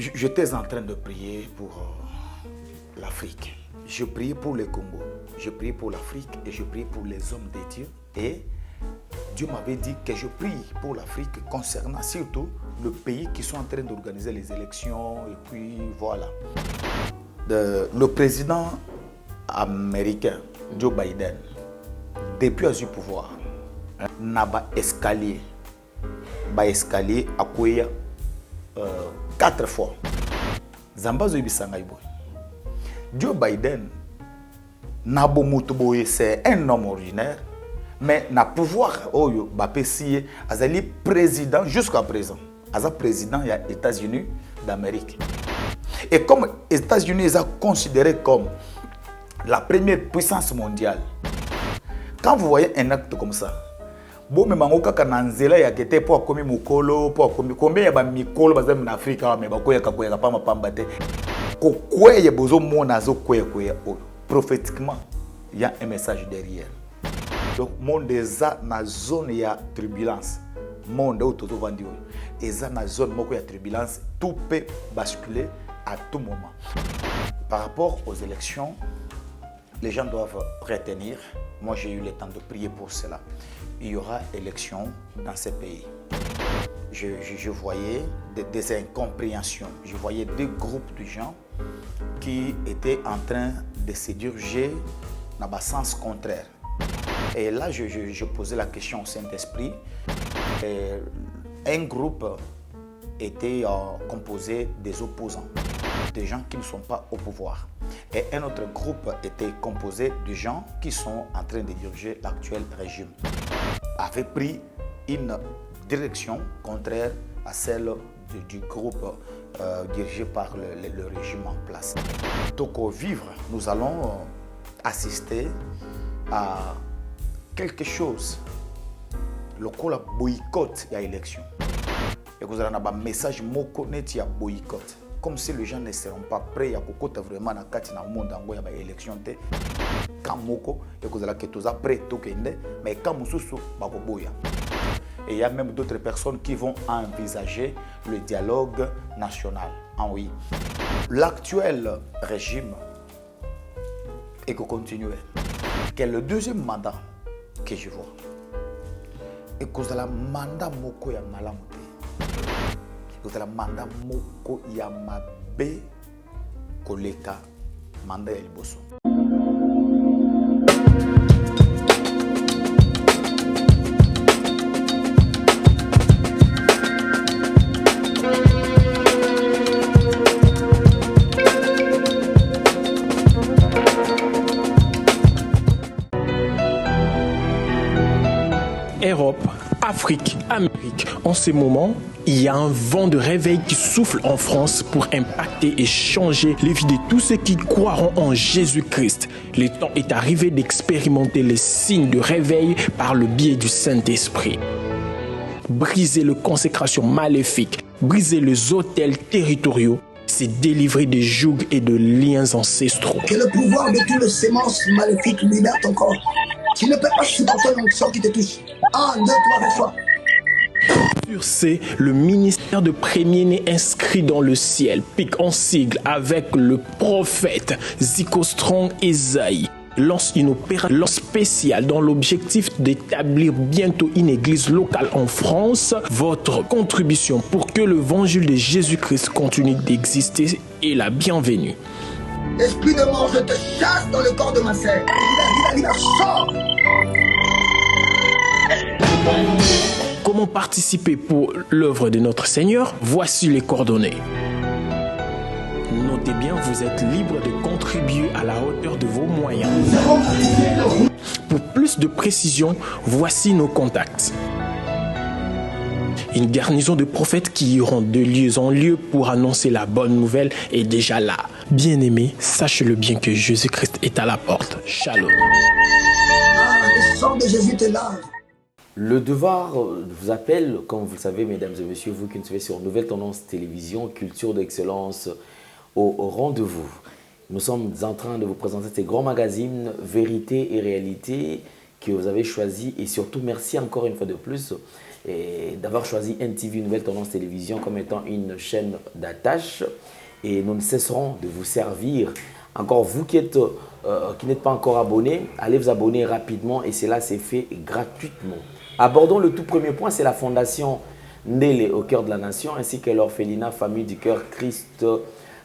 J'étais en train de prier pour l'Afrique. Je priais pour le Congo, je priais pour l'Afrique et je priais pour les hommes de Dieu. Et Dieu m'avait dit que je prie pour l'Afrique concernant surtout le pays qui sont en train d'organiser les élections. Et puis voilà. Le président américain, Joe Biden, depuis à du pouvoir, n'a pas escalier. Ba escalier à quoi 4 fois. Zambazo ibisangai boy. Joe Biden n'a pas motoboye, c'est un homme ordinaire, mais n'a pouvoir oyo bapesi azali président jusqu'à présent. Aza président des États-Unis d'Amérique. Et comme les États-Unis sont considérés comme la première puissance mondiale, quand vous voyez un acte comme ça, bon mais mangoka kananzela ya kete po akomi mukolo po akomi combien ya ba mikolo bazami na Afrika mais bakoya kakoya pa mapamba te ko kweye bozo mona zo kweye prophétiquement il y a un message derrière. Donc monde eza na zone ya turbulence, monde où toto vandi eza na zone moko ya turbulence, tout peut basculer à tout moment. Par rapport aux élections, les gens doivent retenir. Moi, j'ai eu le temps de prier pour cela. Il y aura élection dans ces pays. Je voyais des incompréhensions. Je voyais des groupes de gens qui étaient en train de se diriger dans le sens contraire. Et là, je posais la question au Saint-Esprit. Un groupe était composé des opposants, des gens qui ne sont pas au pouvoir. Et un autre groupe était composé de gens qui sont en train de diriger l'actuel régime. Avait pris une direction contraire à celle du groupe dirigé par le régime en place. Donc au vivre, nous allons assister à quelque chose. Le boycott de l'élection. Et vous avez un message mokonet ya boycott. Comme si les gens ne seront pas prêts à kokota vraiment na kati na monde ngo ya ba élection te. Quand moko et vous allez que tous après tout kende mais quand mususu ba ko boya. Et il y a même d'autres personnes qui vont envisager le dialogue national. Ah oui. L'actuel régime et que continuer. Quel est le deuxième mandat que je vois? Et que vous avez un mandat moko ya malamu. Vous avez un mandat moko ya mabe koleka mandat ya liboso. Europe, Afrique, Amérique. En ce moment, il y a un vent de réveil qui souffle en France pour impacter et changer les vies de tous ceux qui croiront en Jésus-Christ. Le temps est arrivé d'expérimenter les signes de réveil par le biais du Saint-Esprit. Briser les consécrations maléfiques, briser les autels territoriaux, c'est délivrer des jougs et de liens ancestraux. Que le pouvoir de toutes les sémences maléfiques libère ton corps. Tu ne peux pas supporter l'onction qui te touche. 1, 2, 3, fois. Sur ce, le ministère de premier-né inscrit dans le ciel pique en sigle avec le prophète Zico Strong Esaïe lance une opération spéciale dans l'objectif d'établir bientôt une église locale en France. Votre contribution pour que l'évangile de Jésus-Christ continue d'exister est la bienvenue. Esprit de mort, je te chasse dans le corps de ma sœur. Sors. Comment participer pour l'œuvre de notre Seigneur? Voici les coordonnées. Notez bien, vous êtes libre de contribuer à la hauteur de vos moyens. Pour plus de précision, voici nos contacts. Une garnison de prophètes qui iront de lieu en lieu pour annoncer la bonne nouvelle est déjà là. Bien-aimés, sachez-le bien que Jésus-Christ est à la porte. Shalom. Le sang de Jésus te lave. Le devoir vous appelle, comme vous le savez, mesdames et messieurs, vous qui nous suivez sur Nouvelle Tendance Télévision, Culture d'Excellence, au rendez-vous. Nous sommes en train de vous présenter ces grands magazines, Vérité et Réalité, que vous avez choisi. Et surtout, merci encore une fois de plus d'avoir choisi NTV, Nouvelle Tendance Télévision, comme étant une chaîne d'attache. Et nous ne cesserons de vous servir. Encore vous qui n'êtes pas encore abonné, allez vous abonner rapidement et cela s'est fait gratuitement. Abordons le tout premier point, c'est la fondation Ndele au cœur de la nation ainsi que l'orphelinat Famille du Cœur Christ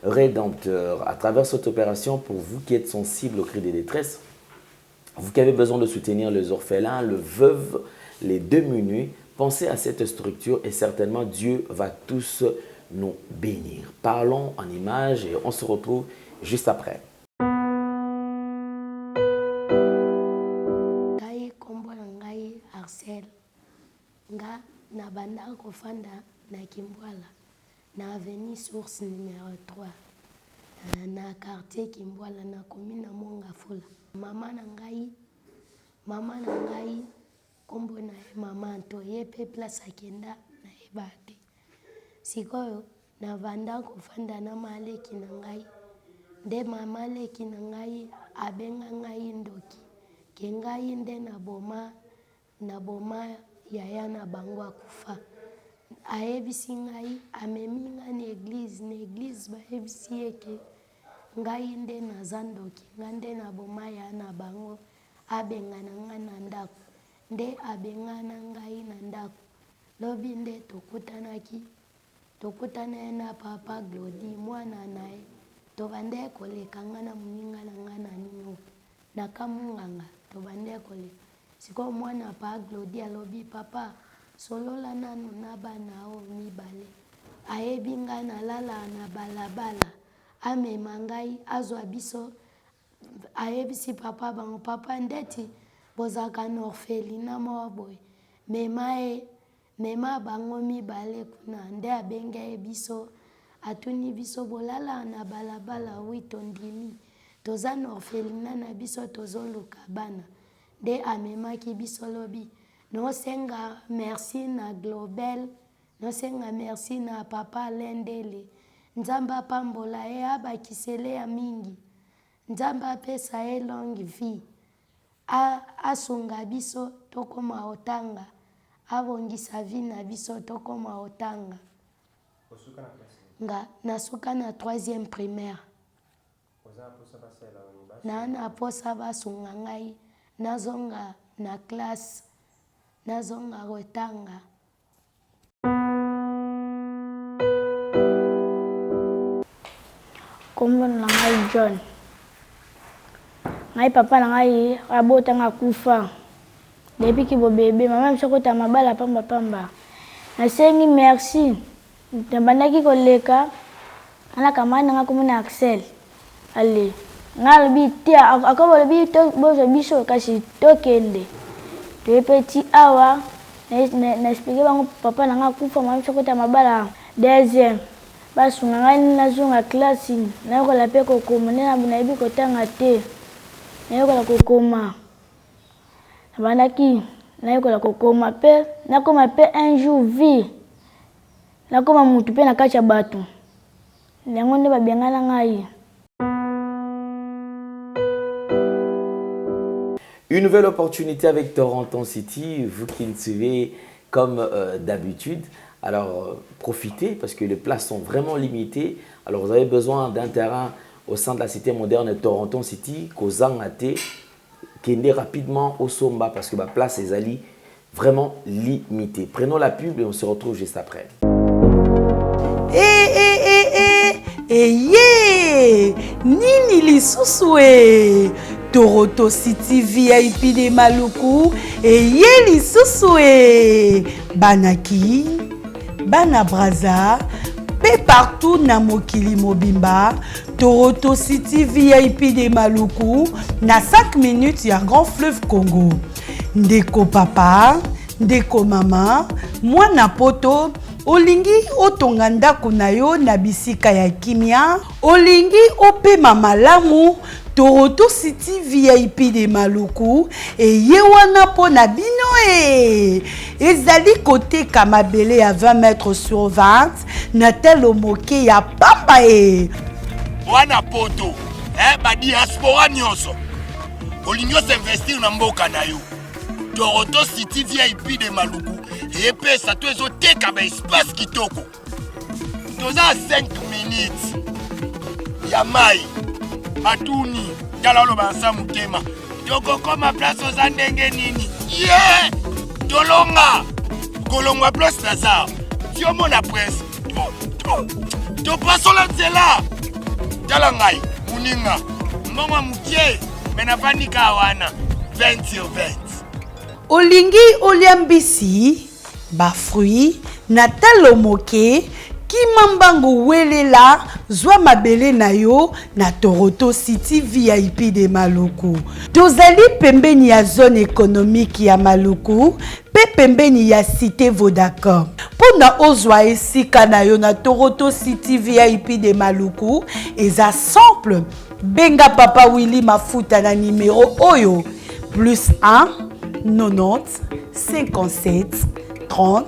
Rédempteur. À travers cette opération, pour vous qui êtes sensibles aux cris de détresse, vous qui avez besoin de soutenir les orphelins, les veuves, les démunis, pensez à cette structure et certainement Dieu va tous nous bénir. Parlons en images et on se retrouve juste après. Ngai kombo na ngai Arcel. Nga na banda kofanda na Kimbwala. Na avenue Source numéro 3. Na quartier Kimbwala na commune Mongafula. Mama na ngai kombo na mama Antoye pe place akenda na ebate. Sikoyo na vanda kofanda na maleki na ngai. Nde mama leki na ngai abenga ngai ndoki. Ke ngai nde na boma yaya na bango akufa. Ayebisi ngai amemi nga na église bayebisi eke ngai nde naza ndoki, nga nde na boma ya na bango abenga na nga na ndako. Nde abenga na ngai na ndako. Lobi nde tokutana na papa Glody mwana nae. Tobande koleka nga na muninga na nga na nino. Na kamunganga tobande koleka. Siko mwana pa Glody alobi papa solola nanu na bana o mibale. Ayebi nga na lala na balabala. Amema ngai azwa biso. Ayebisi papa bango papa ndeti bozaka na orphelinat moko boye. Mema bango mibale kuna nde abenge biso. Atuni biso bolala na balabala witondimi. Toza na orphelinat na biso tozoluka bana. Nde amemaki biso lobi. No senga merci na Globel. No senga merci na papa Lendele. Nzamba pambola e abakisele ya mingi. Nzamba pesa e longue vie. Asunga biso tokoma otanga. Abongisa vie na biso tokoma otanga. Nga nasuka na 3e primaire. Na posa basunga ngai nazonga na classe nazonga rotanga. Kombo na ngai John. Ngai papa na ngai abotanga kufa. Depuis ki bo bébé mama msokota mabala pamba. Nasengi merci. Tabandaki koleka ana kamana nga komuna Axel. Allez. Ngal bi tia akobo bi to bozo biso kasi tokende. To petit awa na expliquer bango papa na nga kufa mama msokota mabala. Deuxième. Basunga ngai nazonga classe na yokola pe kokoma na bunayebi kotanga te. Na yokola kokoma. Bandaki na yokola kokoma pe nakoma pe un jour vie. Nakoma mutu pe na kacha batu. Nango nde babengana ngai. Une nouvelle opportunité avec Toronto City, vous qui le suivez comme d'habitude. Alors profitez parce que les places sont vraiment limitées. Alors vous avez besoin d'un terrain au sein de la cité moderne de Toronto City, Kozangate, Kende rapidement au Somba parce que la place est vraiment limitée. Prenons la pub et on se retrouve juste après. Nini lisusu e Toronto City VIP de Maluku lisusu e banaki bana braza pe partout na mokili mobimba. Toronto City VIP de Maluku na 5 minutes ya Grand Fleuve Congo. Ndeko papa, ndeko mama, mwana poto olingi otonga ndako na yo na bisika ya kimia, olingi opema malamu. Toronto City VIP de Maluku ye wana po na bino ezali kote kamabele ya 20 mètres sur 20 na telo moke ya pamba wana poto ba diaspora nyonso olingi s'investir na mboka na yo. Toronto City VIP de Maluku epesa to ezoteka espace kitoko toza 5 minutes ya mai batuni tala oloba nsa motema tokokoma place oza ndenge nini ye tolonga kolongwa place naza tiomona presse topasola nzela tala ngai moninga mbongo mokie me navandika wana 20 sur 20 olingi olia mbisi bafruit na talo moke kima mbango welela zwa mabele na yo na Toronto City VIP de Maluku. Tozali pembeni ya zone économique ya Maluku pe pembeni ya cité Vodacom. Pona ozwa esika na yo na Toronto City VIP de Maluku eza simple. Benga Papa Willy Mafuta na numéro oyo +1 90 57 30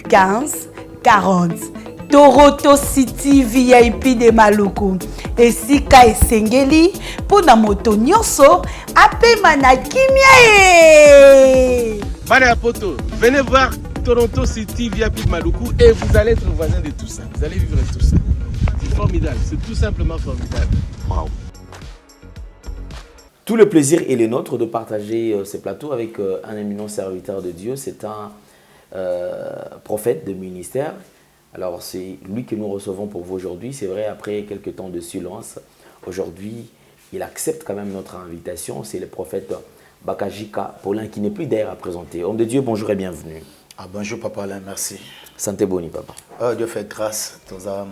15 40. Toronto City VIP de Maluku. Esika esengeli pona moto nyonso apema na kimia e. Bana poto, venez voir Toronto City VIP de Maluku et vous allez être voisin de tout ça. Vous allez vivre tout ça. C'est formidable, c'est tout simplement formidable. Wow. Tout le plaisir est le nôtre de partager ces plateaux avec un éminent serviteur de Dieu. C'est un prophète de ministère. Alors c'est lui que nous recevons pour vous aujourd'hui. C'est vrai, après quelques temps de silence, aujourd'hui, il accepte quand même notre invitation. C'est le prophète Bakajika Paulin qui n'est plus d'ailleurs à présenter. Homme de Dieu, bonjour et bienvenue. Ah, bonjour Papa Alain, merci. Santé boni papa. Dieu fait grâce, madame.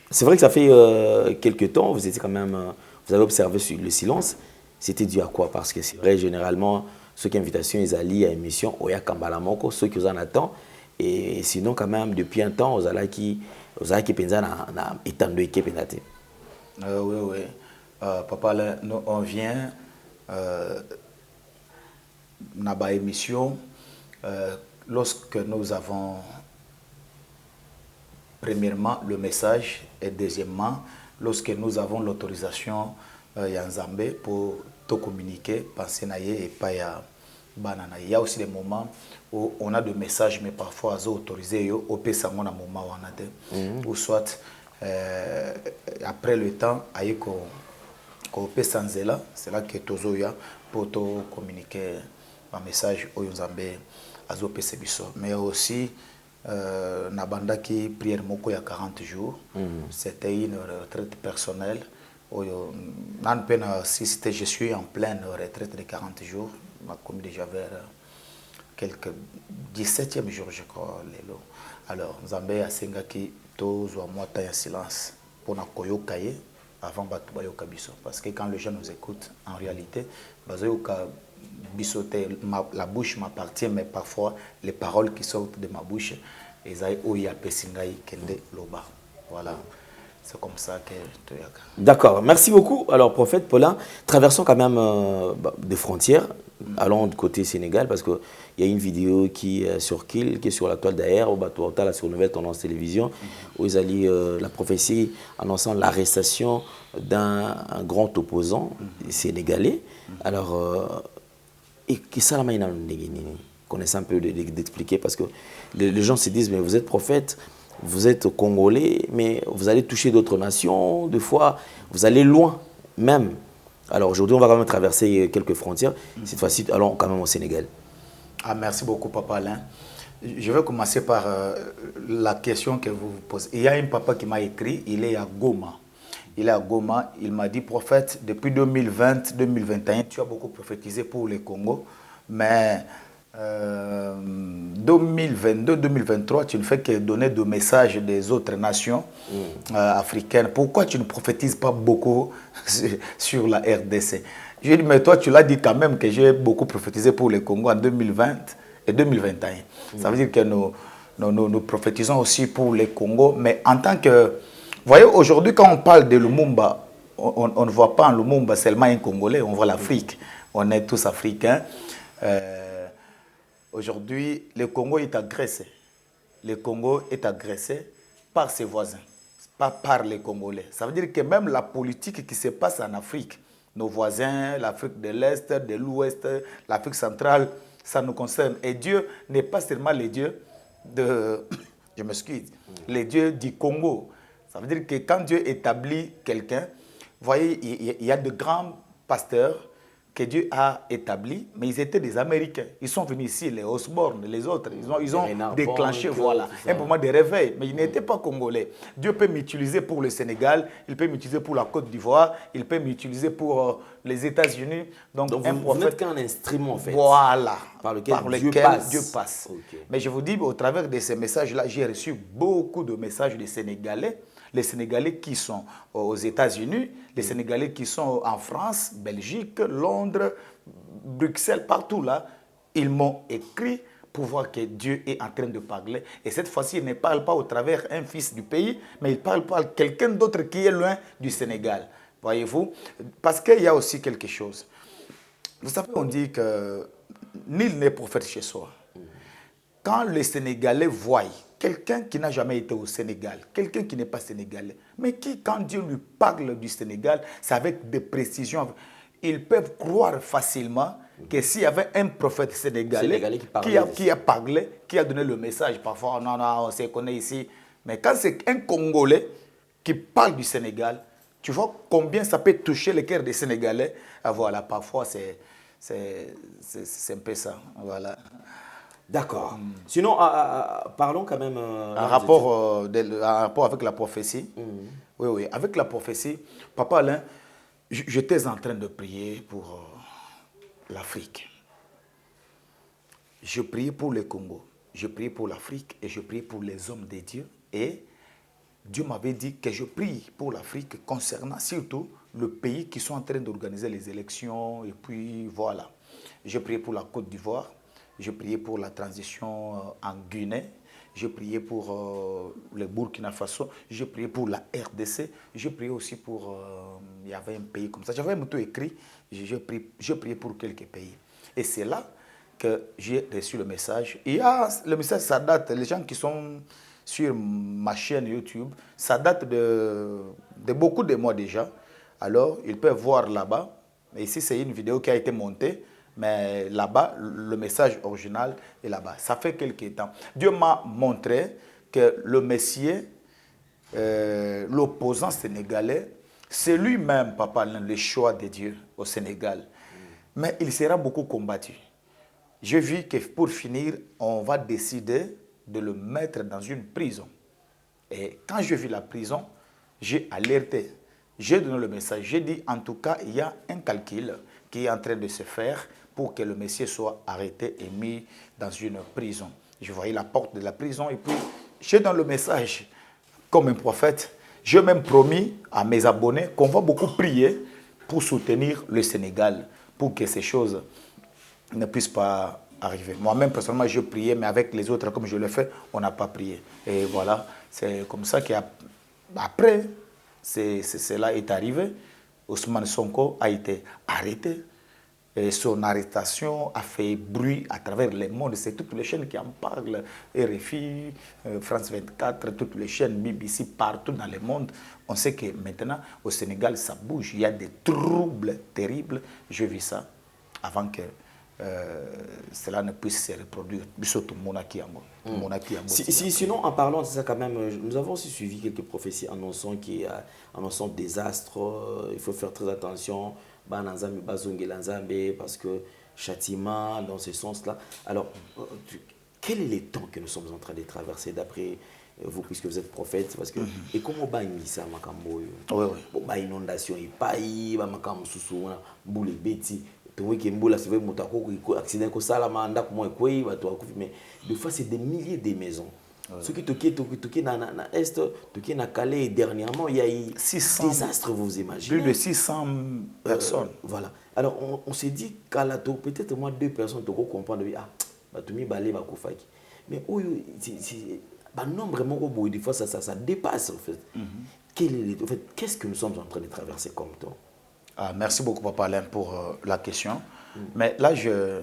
C'est vrai que ça fait quelques temps, vous étiez quand même, vous avez observé le silence. C'était dû à quoi? Parce que c'est vrai, généralement, ceux qui invitation, ils allient à l'émission Oya Kambalamoko, ceux qui en attendent. Et sinon, quand même, depuis un temps, vous allez qui penser à étendre l'équipe. Oui. Papa, là, nous, on vient dans la émission lorsque nous avons premièrement le message et deuxièmement lorsque nous avons l'autorisation Yanzambe pour tout communiquer, penser naïe et pas ya. Il y a aussi des moments où on a des messages, mais parfois autorisés au Pessamon à moment où on a des, ou soit après le temps, aïe qu'on Pessanzela, c'est là que Tozoya pour communiquer un message au Yonzambe azo Pessebiso. Mais aussi Nabanda qui prière moko il y a 40 jours, c'était une retraite personnelle. Si je suis en pleine retraite de 40 jours. Comme déjà vers quelques 17e jour, je crois. Alors, Zambé a sengaki tous ou moi taille en silence pour na koyo kaye avant batubayo kabiso. Parce que quand les gens nous écoutent, en réalité, la bouche m'appartient, mais parfois les paroles qui sortent de ma bouche, ils ont eu pesingai kende loba. Voilà. C'est comme ça que tu es. D'accord, merci beaucoup. Alors, prophète Paulin, traversons quand même des frontières. Allons du côté Sénégal parce qu'il y a une vidéo qui est sur Kill, qui est sur la toile d'ailleurs, au bateau sur Nouvelle Tendance Télévision, où ils allaient la prophétie annonçant l'arrestation d'un grand opposant sénégalais. Alors, et qui ça la main connaissez un peu d'expliquer parce que les gens se disent mais vous êtes prophète. Vous êtes congolais, mais vous allez toucher d'autres nations, des fois, vous allez loin même. Alors aujourd'hui, on va quand même traverser quelques frontières. Cette fois-ci, allons quand même au Sénégal. Ah, merci beaucoup, Papa Alain. Je vais commencer par la question que vous vous posez. Il y a un papa qui m'a écrit, il est à Goma. Il est à Goma, il m'a dit, prophète, depuis 2020-2021, tu as beaucoup prophétisé pour le Congo, mais 2022-2023, tu ne fais que donner des messages des autres nations africaines. Pourquoi tu ne prophétises pas beaucoup sur la RDC? Je lui ai dit, mais toi, tu l'as dit quand même que j'ai beaucoup prophétisé pour le Congo en 2020 et 2021. Ça veut dire que nous prophétisons aussi pour le Congo, mais en tant que... Vous voyez, aujourd'hui, quand on parle de Lumumba, on ne voit pas en Lumumba seulement un Congolais, on voit l'Afrique. On est tous africains. Aujourd'hui, le Congo est agressé. Le Congo est agressé par ses voisins, pas par les Congolais. Ça veut dire que même la politique qui se passe en Afrique, nos voisins, l'Afrique de l'Est, de l'Ouest, l'Afrique centrale, ça nous concerne. Et Dieu n'est pas seulement le Dieu de, je m'excuse, le Dieu du Congo. Ça veut dire que quand Dieu établit quelqu'un, vous voyez, il y a de grands pasteurs que Dieu a établis, mais ils étaient des Américains. Ils sont venus ici, les Osborne, les autres. Ils ont déclenché un moment de réveil, mais ils n'étaient pas congolais. Dieu peut m'utiliser pour le Sénégal, il peut m'utiliser pour la Côte d'Ivoire, il peut m'utiliser pour les États-Unis. Donc vous n'êtes qu'un instrument, en fait. Voilà, par lequel Dieu passe. Okay. Mais je vous dis, au travers de ces messages-là, j'ai reçu beaucoup de messages des Sénégalais. Les Sénégalais qui sont aux États-Unis, les Sénégalais qui sont en France, Belgique, Londres, Bruxelles, partout là, ils m'ont écrit pour voir que Dieu est en train de parler. Et cette fois-ci, il ne parle pas au travers un fils du pays, mais il parle par quelqu'un d'autre qui est loin du Sénégal. Voyez-vous? Parce qu'il y a aussi quelque chose. Vous savez, on dit que nul n'est prophète chez soi. Quand les Sénégalais voient quelqu'un qui n'a jamais été au Sénégal, quelqu'un qui n'est pas sénégalais, mais qui, quand Dieu lui parle du Sénégal, c'est avec des précisions. Ils peuvent croire facilement que s'il y avait un prophète sénégalais qui a parlé, qui a donné le message, parfois, non, on se connaît ici, mais quand c'est un Congolais qui parle du Sénégal, tu vois combien ça peut toucher le cœur des Sénégalais. Ah, voilà, parfois, c'est un peu ça. Voilà. D'accord. Sinon, parlons quand même... un rapport avec la prophétie. Oui, avec la prophétie. Papa Alain, j'étais en train de prier pour l'Afrique. Je priais pour le Congo, je priais pour l'Afrique et je priais pour les hommes de Dieu. Et Dieu m'avait dit que je prie pour l'Afrique concernant surtout le pays qui sont en train d'organiser les élections. Et puis voilà. Je priais pour la Côte d'Ivoire. Je priais pour la transition en Guinée. Je priais pour le Burkina Faso. Je priais pour la RDC. Je priais aussi pour... il y avait un pays comme ça. J'avais même tout écrit. Je priais pour quelques pays. Et c'est là que j'ai reçu le message. Et le message, ça date... Les gens qui sont sur ma chaîne YouTube, ça date de beaucoup de mois déjà. Alors, ils peuvent voir là-bas. Mais ici, c'est une vidéo qui a été montée. Mais là-bas, le message original est là-bas. Ça fait quelques temps. Dieu m'a montré que le Messie, l'opposant sénégalais, c'est lui-même, papa, le choix de Dieu au Sénégal. Mais il sera beaucoup combattu. Je vis que pour finir, on va décider de le mettre dans une prison. Et quand je vis la prison, j'ai alerté. J'ai donné le message. J'ai dit, en tout cas, il y a un calcul qui est en train de se faire pour que le Messie soit arrêté et mis dans une prison. Je voyais la porte de la prison et puis j'ai dans le message, comme un prophète, j'ai même promis à mes abonnés qu'on va beaucoup prier pour soutenir le Sénégal, pour que ces choses ne puissent pas arriver. Moi-même, personnellement, je priais, mais avec les autres, comme je le fais, on n'a pas prié. Et voilà, c'est comme ça qu'après, cela est arrivé. Ousmane Sonko a été arrêté. Et son arrestation a fait bruit à travers le monde. C'est toutes les chaînes qui en parlent. RFI, France 24, toutes les chaînes, BBC, partout dans le monde. On sait que maintenant, au Sénégal, ça bouge. Il y a des troubles terribles. Je vis ça avant que cela ne puisse se reproduire. Sinon, en parlant de ça quand même, nous avons aussi suivi quelques prophéties annonçant désastre. Il faut faire très attention. Parce que châtiment, dans ce sens-là. Alors, quel est le temps que nous sommes en train de traverser d'après vous, puisque vous êtes prophète? Parce que, et comment on va ça, Makambo? Oui. Inondation, il paye, Makam Soussou, boule bêti. C'est vrai, accident que ça, mais des fois, c'est des milliers de maisons. Ceux qui toquent dans l'Est, toquent dans Calais, et dernièrement, il y a eu 600 désastres, vous imaginez. Plus de 600 personnes. Voilà. Alors, on s'est dit qu'à la tour, peut-être moi, 2 personnes, tu comprendre, mais nombre, des fois, ça dépasse, en fait. Qu'est-ce que nous sommes en train de traverser comme temps? Merci beaucoup, Papa Alain, pour la question. Mais là, je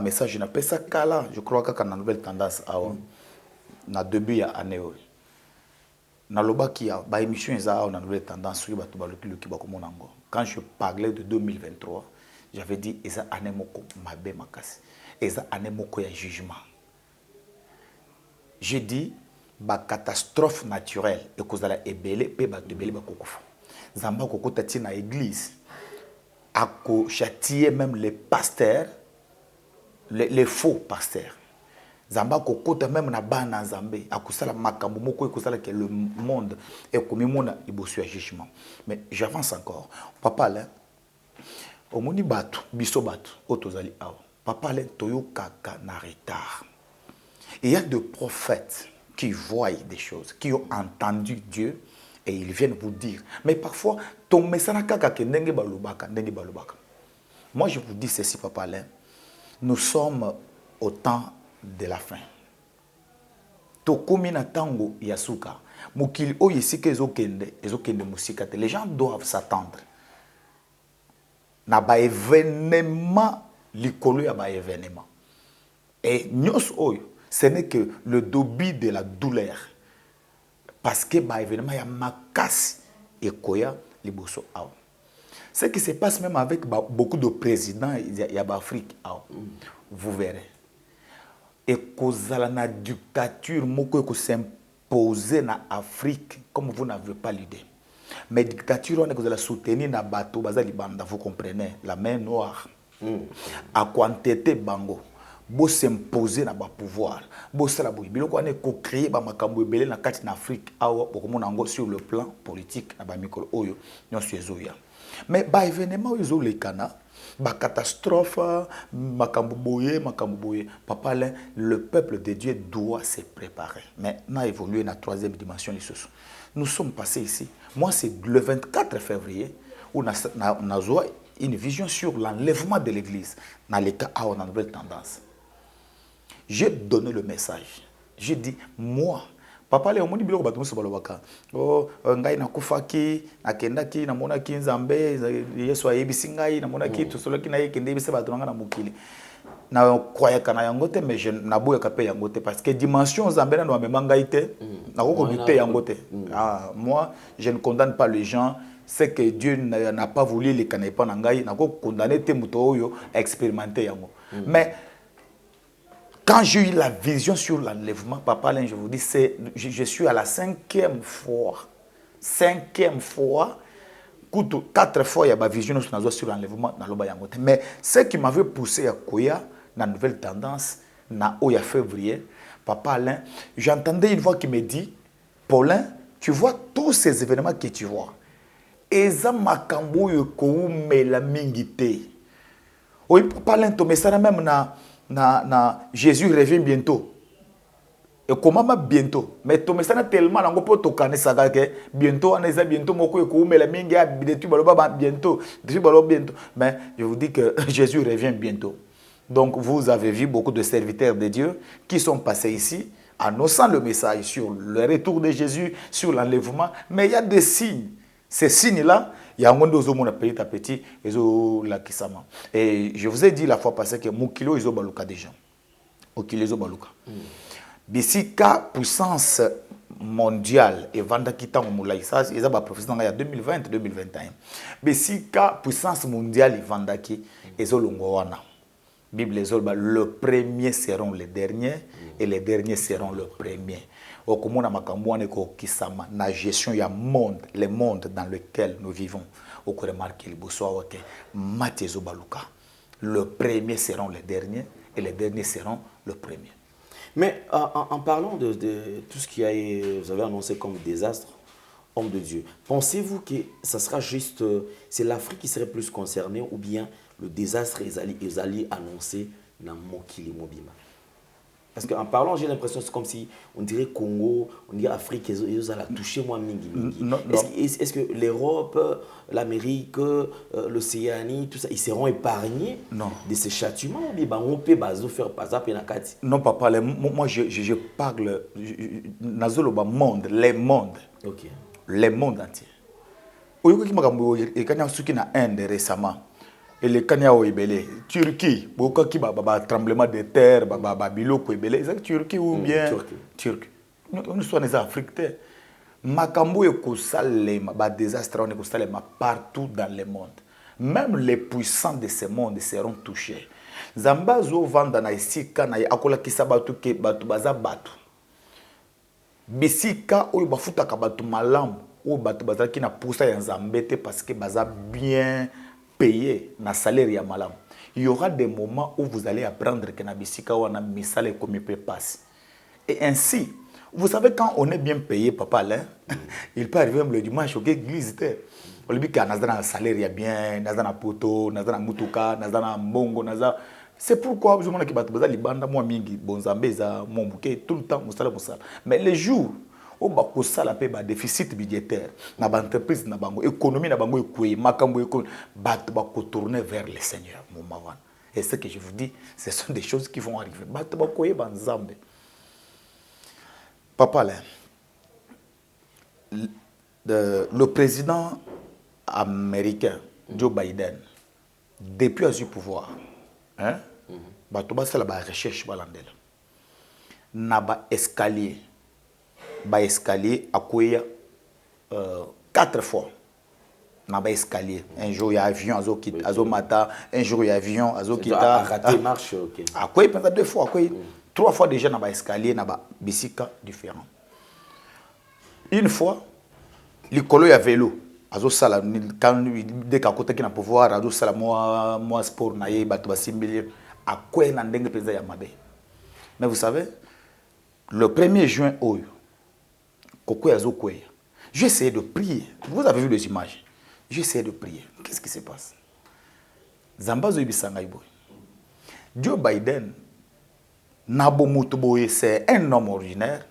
message na pesa kala, je crois que quand la nouvelle tendance na début ya année na loba qui a ba émission za na nouvelle tendance sur ba to ba le ki ba ko monango. Quand je parlais de 2023, j'avais dit eza année moko mabe makasi eza année moko ya jugement. J'ai dit ba catastrophe naturelle et kozala ebele pe ba ebele ba kokufa. Zamba kokota ti na église ako châtier même les pasteurs les faux pasteurs. Zamba kokota même na bana nzambe akusala makambo moko ekozala que le monde est comme mona ibosu ya jugement. Mais j'avance encore. Papa là omoni batu biso batu otozali awa. Papa là toyo kaka na retard. Il y a des prophètes qui voient des choses, qui ont entendu Dieu et ils viennent vous dire. Mais parfois, ton message n'est pas balubaka. Moi, je vous dis ceci, Papa Alain. Nous sommes au temps de la fin. Tokomina tango yasuka. Mukili o yesike ezokende musika. Les gens doivent s'attendre. Na ba événement likolo ya ba événement. Et nyos oyo ce n'est que le début de la douleur. Parce que bah évidemment il y a makasi et koya liboso awa. Ce qui se passe même avec beaucoup de présidents il y a l'Afrique awa. Vous verrez. Et kozala na dictature moko ko s'imposer na Afrique comme vous n'avez pas l'idée. Mais dictature on est kozala soutenir na bateau bazali banda, vous comprenez, la main noire. À quantité bango. Bo s'imposer na ba pouvoir bo sala bo biloko ane ko créer ba makambo ebele na kati na Afrique awa bokomona ngo sur le plan politique na ba mikolo oyo nyonso ezoya. Mais ba événement ezo lekana ba catastrophe makambo boye papa là le peuple de Dieu doit se préparer. Mais na évolué na troisième dimension les choses. Nous sommes passés ici. Moi c'est le 24 février où na une vision sur l'enlèvement de l'église dans les cas à une nouvelle tendance. J'ai donné le message. J'ai dit, moi, papa, les hommes disent que oh, ngai na kufaki, na kendaki, na monaki nzambe, yesu ayebisi ngai, na monaki tout cela qui na yekende yebisi batonga na mukili. Na croyais kana yangote, mais je na boya kape yangote parce que dimension nzambe na memba ngai te, na ko buté yangote. Ah, moi, je ne condamne pas les gens. C'est que Dieu n'a pas voulu les canépas nangai, n'a pas condamné te muto à expérimenter yango. Mais quand j'ai eu la vision sur l'enlèvement, papa, là, je vous dis, je suis à la 5e fois. 5e fois. 4 fois, il y a ma vision sur l'enlèvement dans le Bayangote. Mais ce qui m'avait poussé à Koya, dans la nouvelle tendance, dans Oya février, papa Alain, j'entendais une voix qui me dit, Paulin, tu vois tous ces événements que tu vois. Eza makambo yo ko mela mingité. Oui, papa Alain, to message même na Jésus revient bientôt. Et comment bientôt? Mais ton message tellement nango po to kanisa que bientôt on est bientôt moko ko mela mingi bientôt baloba bientôt. Bientôt. Mais je vous dis que Jésus revient bientôt. Donc vous avez vu beaucoup de serviteurs de Dieu qui sont passés ici annonçant le message sur le retour de Jésus, sur l'enlèvement, mais il y a des signes. Ces signes-là, il y a un monde petit à petit, et je vous ai dit la fois passée que Mukilo iso baluka déjà. Mukilo iso baluka. Bisika puissance mondiale et vanda kitango mulai ça ils ont prophétie dans 2020 2021. Bisika puissance mondiale et vanda ki ezo longowana. Bible ezolba le premier seront les derniers et les derniers seront le premier. Okomona makambo ane ko kisama na gestion ya monde, le monde dans lequel nous vivons. Oko remarquer le bosso ke matezo baluka. Le premier seront les derniers et les derniers seront le premier. Mais en parlant de tout ce qui a vous avez annoncé comme désastre, homme de Dieu, pensez-vous que ça sera juste c'est l'Afrique qui serait plus concernée ou bien le désastre est allé annoncer dans Mokili Mobima? Parce qu'en parlant, j'ai l'impression que c'est comme si on dirait Congo, on dirait Afrique, ils ont touché moi mingi. Est-ce que l'Europe, l'Amérique, l'Océanie, tout ça, ils seront épargnés de ces châtiments ou bien on peut faire pas ça penakati? Non papa, moi je parle nazoloba monde, les mondes. OK. Les mondes entiers. Oyo ki makambo e kanya suki na Inde récemment. Et le Kenya ou Ebele, Turquie, beaucoup qui ba tremblement de terre, ba biloko Ebele, c'est Turquie ou bien Turquie. Nous sommes en Afrique. Makambo e kosalema ba désastre on e kosalema partout dans le monde. même les puissants de ce monde seront touchés. Zambazo vanda na isika na akola kisabatu ke batu baza batu. Bisika oyo bafutaka batu malamu oyo batu baza ki na poussa ya Nzambete parce que baza bien payé na salaire ya malamu. Il y aura des moments où vous allez apprendre que na bisika wana misale comme peut passer. Et ainsi, vous savez quand on est bien payé papa là, il peut arriver même le dimanche au église. On lui dit qu'il y a un salaire, il y a bien, il y a un poto, il y a un mutuka, il y a un mbongo, c'est pourquoi je me dis que les bandes, moi, mingi, bonzambeza, mon bouquet, tout le temps, moussala. Mais les jours où on a un déficit budgétaire, dans l'entreprise, dans l'économie, dans l'économie, on tourner vers le Seigneur. Et ce que je vous dis, ce sont des choses qui vont arriver. Papa, là, le président américain, Joe Biden, depuis le pouvoir, hein, c'est la recherche balandela. Naba escalier, à quoi 4 fois. Naba escalier. Un jour il y a avion, azomata, un jour il y a avion, azokita. Raté marche, ok. À quoi peut-être 2 fois, à quoi 3 fois déjà naba escalier, naba bisika différent. Une fois, l'écolo y a vélo. Azo sala quand dès qu'à côté qui n'a pouvoir azo sala moi sport na ye bato ba simbilier à quoi na ndenge pesa ya mabe. Mais vous savez le 1er juin oyo koko azo quoi. J'ai essayé de prier. Vous avez vu les images. J'ai essayé de prier. Qu'est-ce qui se passe? Zambazo ibisanga iboy. Joe Biden Nabo Mutuboye c'est un homme ordinaire.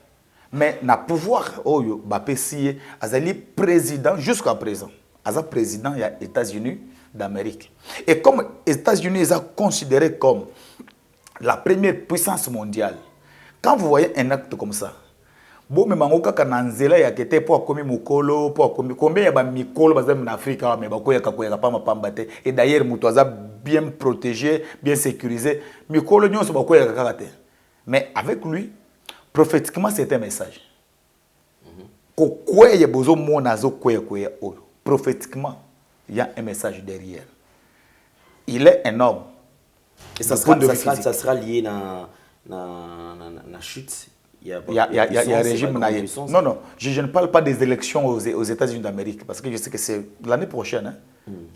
Mais na pouvoir oyo bapesi azali président jusqu'à présent. Aza président des États-Unis d'Amérique. Et comme les États-Unis sont considérés comme la première puissance mondiale. Quand vous voyez un acte comme ça, bon mais mangoka kananzela ya kete pour komi mukolo pour komi combien ba mikolo bazam en Afrique mais ba koya kakoya pa mapambate et d'ailleurs mutu aza bien protégé, bien sécurisé, mikolo nyonso ba koya kakate. Mais avec lui prophétiquement, c'est un message. Prophétiquement, il y a un message derrière. Il est un homme. Et ça sera lié à la chute. Il y a un régime. Non, non, je ne parle pas des élections aux États-Unis d'Amérique, parce que je sais que c'est l'année prochaine. Hein.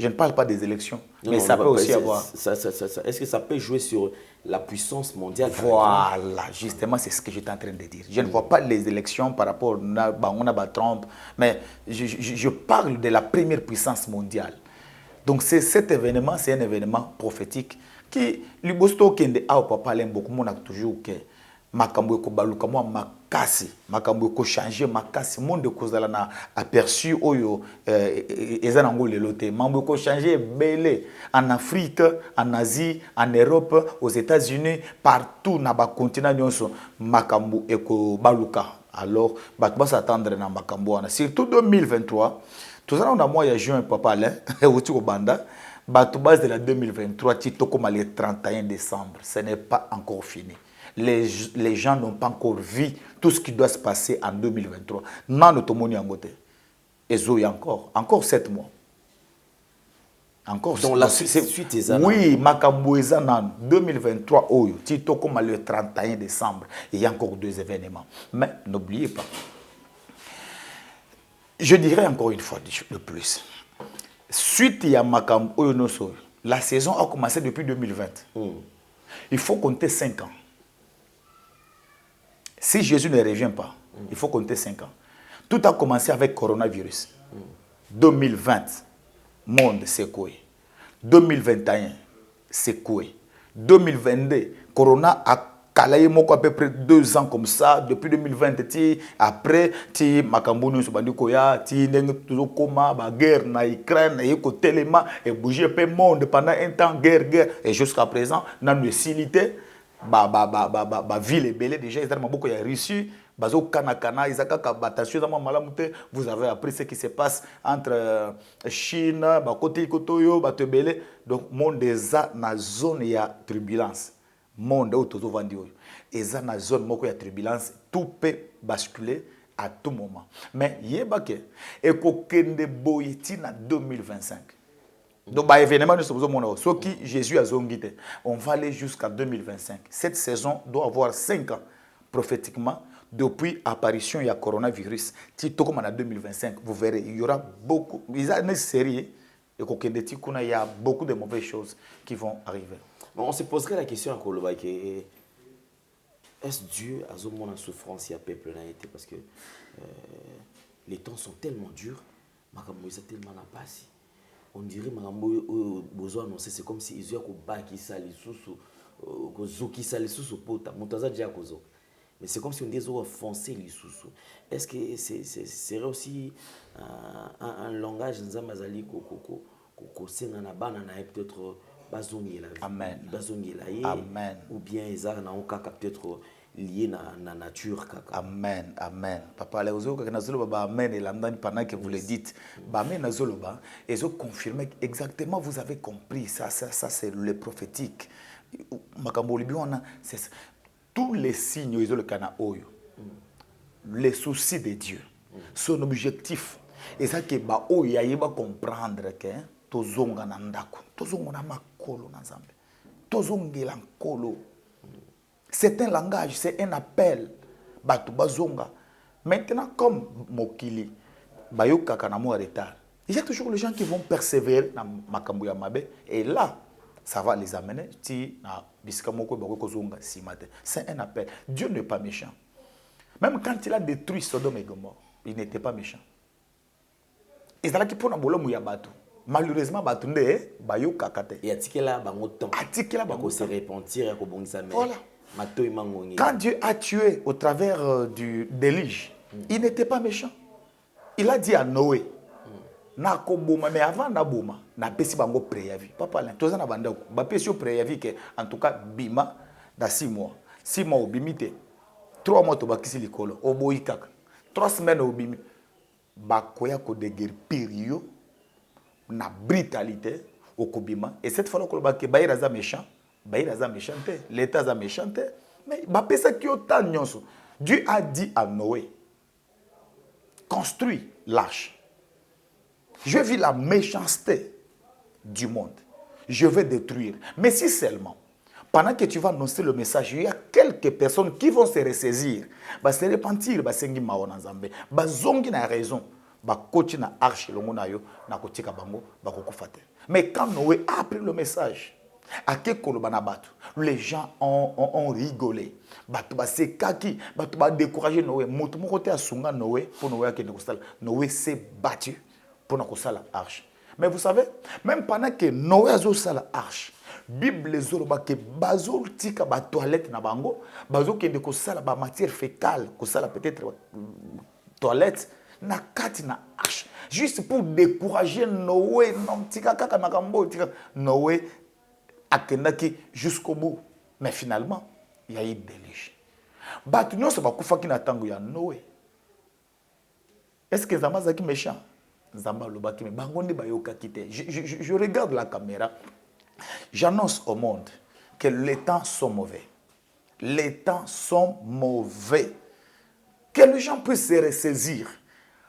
Je ne parle pas des élections, non, mais ça peut aussi avoir... Est-ce que ça peut jouer sur la puissance mondiale? Voilà, justement, c'est ce que j'étais en train de dire. Je ne vois pas les élections par rapport à Trump, mais je parle de la première puissance mondiale. Donc cet événement, c'est un événement prophétique qui, le bosto kende a papa beaucoup mon a toujours que makambo ko baluka moi makasi makambo ko changer makasi monde ko zala na aperçu oyo ezana ngole lote mambo ko changer belé en Afrique, en Asie, en Europe, aux États-Unis, partout na ba continent nyonso makambo eko baluka. Alors batba s'attendre na makambo na surtout 2023 tout ça on a mois ya juin papa là outi ko banda bato base de la 2023 tito comme le 31 décembre ce n'est pas encore fini. Les gens n'ont pas encore vu tout ce qui doit se passer en 2023. Non, nous sommes en beauté. Et Zoé encore 7 mois. Encore. Donc la suite est ça. Oui, Makambo est en 2023, Tito comme le 31 décembre. Il y a encore 2 événements. Mais n'oubliez pas. Je dirais encore une fois de plus. Suite à Makambo, la saison a commencé depuis 2020. Il faut compter 5 ans. Si Jésus ne revient pas, il faut compter 5 ans. Tout a commencé avec le coronavirus. 2020, monde secoué. 2021, secoué. 2022, corona a calé à peu près 2 ans comme ça. Depuis 2020, après, Makambo nous sommes koya, toujours coma, guerre na Ukraine, et téléma, et bouger le monde pendant un temps, guerre. Et jusqu'à présent, dans une facilité. Ville est belle déjà ils ont beaucoup réussi bazo kana ils vous avez appris ce qui se passe entre Chine côté kotoyo batebele donc monde eza na zone ya turbulence monde où tout vandi eza na zone moko ya turbulence tout peut basculer à tout moment mais yebake ekokende boyeti na 2025 Donc, bah, événement, nous sommes ce qui Jésus a zongité. On va aller jusqu'à 2025. Cette saison doit avoir 5 ans, prophétiquement, depuis l'apparition du coronavirus. Si tout comme en 2025, vous verrez, il y aura beaucoup, il y a une série, il y a beaucoup de mauvaises choses qui vont arriver. Bon, on se poserait la question à Koloba, est-ce Dieu a en souffrance, il y a peuple là été parce que les temps sont tellement durs, Moïse tellement n'a pas si. On dirait que besoin annoncer, c'est comme si ils ont baki sali sous zoki sali sous pota montaza dia kozo. Mais c'est comme si on disait foncer les sous. Est-ce que serait aussi un langage nzamazali ko senga na bana na peut-être bazongi la. Amen. Bazongi la. Amen. Ou bien ezar na okaka peut-être lié na nature kaka. Amen, amen. Papa, les autres qui nazolo ba amen et l'amdan pendant que vous le dites, ba amen nazolo ba, et ont confirmé exactement vous avez compris ça c'est le prophétique. Makambo libiona c'est tous les signes ils ont le kana oyo. Les soucis de Dieu. Son objectif et ça que ba oyo ya yeba comprendre que tozonga na ndako, tozonga na makolo na Nzambe. Tozongela nkolo. C'est un langage, c'est un appel. Batu bazonga. Maintenant, comme Mokili, Bayoka Kanamo retard, il y a toujours les gens qui vont persévérer dans Makambuya Mabe. Et là, ça va les amener. C'est un appel. Dieu n'est pas méchant. Même quand il a détruit Sodome et Gomorrhe, il n'était pas méchant. Et c'est là qu'il peut Batu. Malheureusement, Batunde, Bayoka Kate. Et Atikela Bangotan. Atikela Bangotan. Se repentir, voilà. Quand Dieu a tué au travers du déluge, il n'était pas méchant. Il a dit à Noé, mais avant Naboma, na pesi bango préavis. Papa, tous en abandon. Ba pesi préavis que en tout cas bima dans 6 mois. 6 mois au bimite. 3 mois to bakisi likolo. Oboikaka. 3 semaines au bimi. Ba koya ko de guerre période na brutalité au kobima. Et cette fois là que ba iraza méchant. L'État a méchanté. Mais Dieu a dit à Noé, construis l'arche. Je vis la méchanceté du monde. Je vais détruire. Mais si seulement, pendant que tu vas annoncer le message, il y a quelques personnes qui vont se ressaisir, se repentir, sengi maona nzambe, zongi na raison, coach na arche longo na yo, na kotika bango, bakokufate. Mais quand Noé a appris le message, les gens ont rigolé. Découragé Noé. Noé s'est battu pour l'arche. Mais vous savez, même pendant que Noé a fait l'arche, Bible les oloba que bazol tika ba toilette na bango, bazol kende ko sala ba matière fécale, ko sala peut-être toilette na kati na arche, juste pour décourager Noé, non tika kaka makambo tika Noé akendaki jusqu'au bout. Mais finalement, il y a eu des déluge. Batu nyonso bakufaki na tango ya Noé. Est-ce que Nzamba zaki méchant? Nzamba lobaki me bango nde bayokaki te. Je regarde la caméra. J'annonce au monde que les temps sont mauvais. Les temps sont mauvais. Que les gens puissent se ressaisir.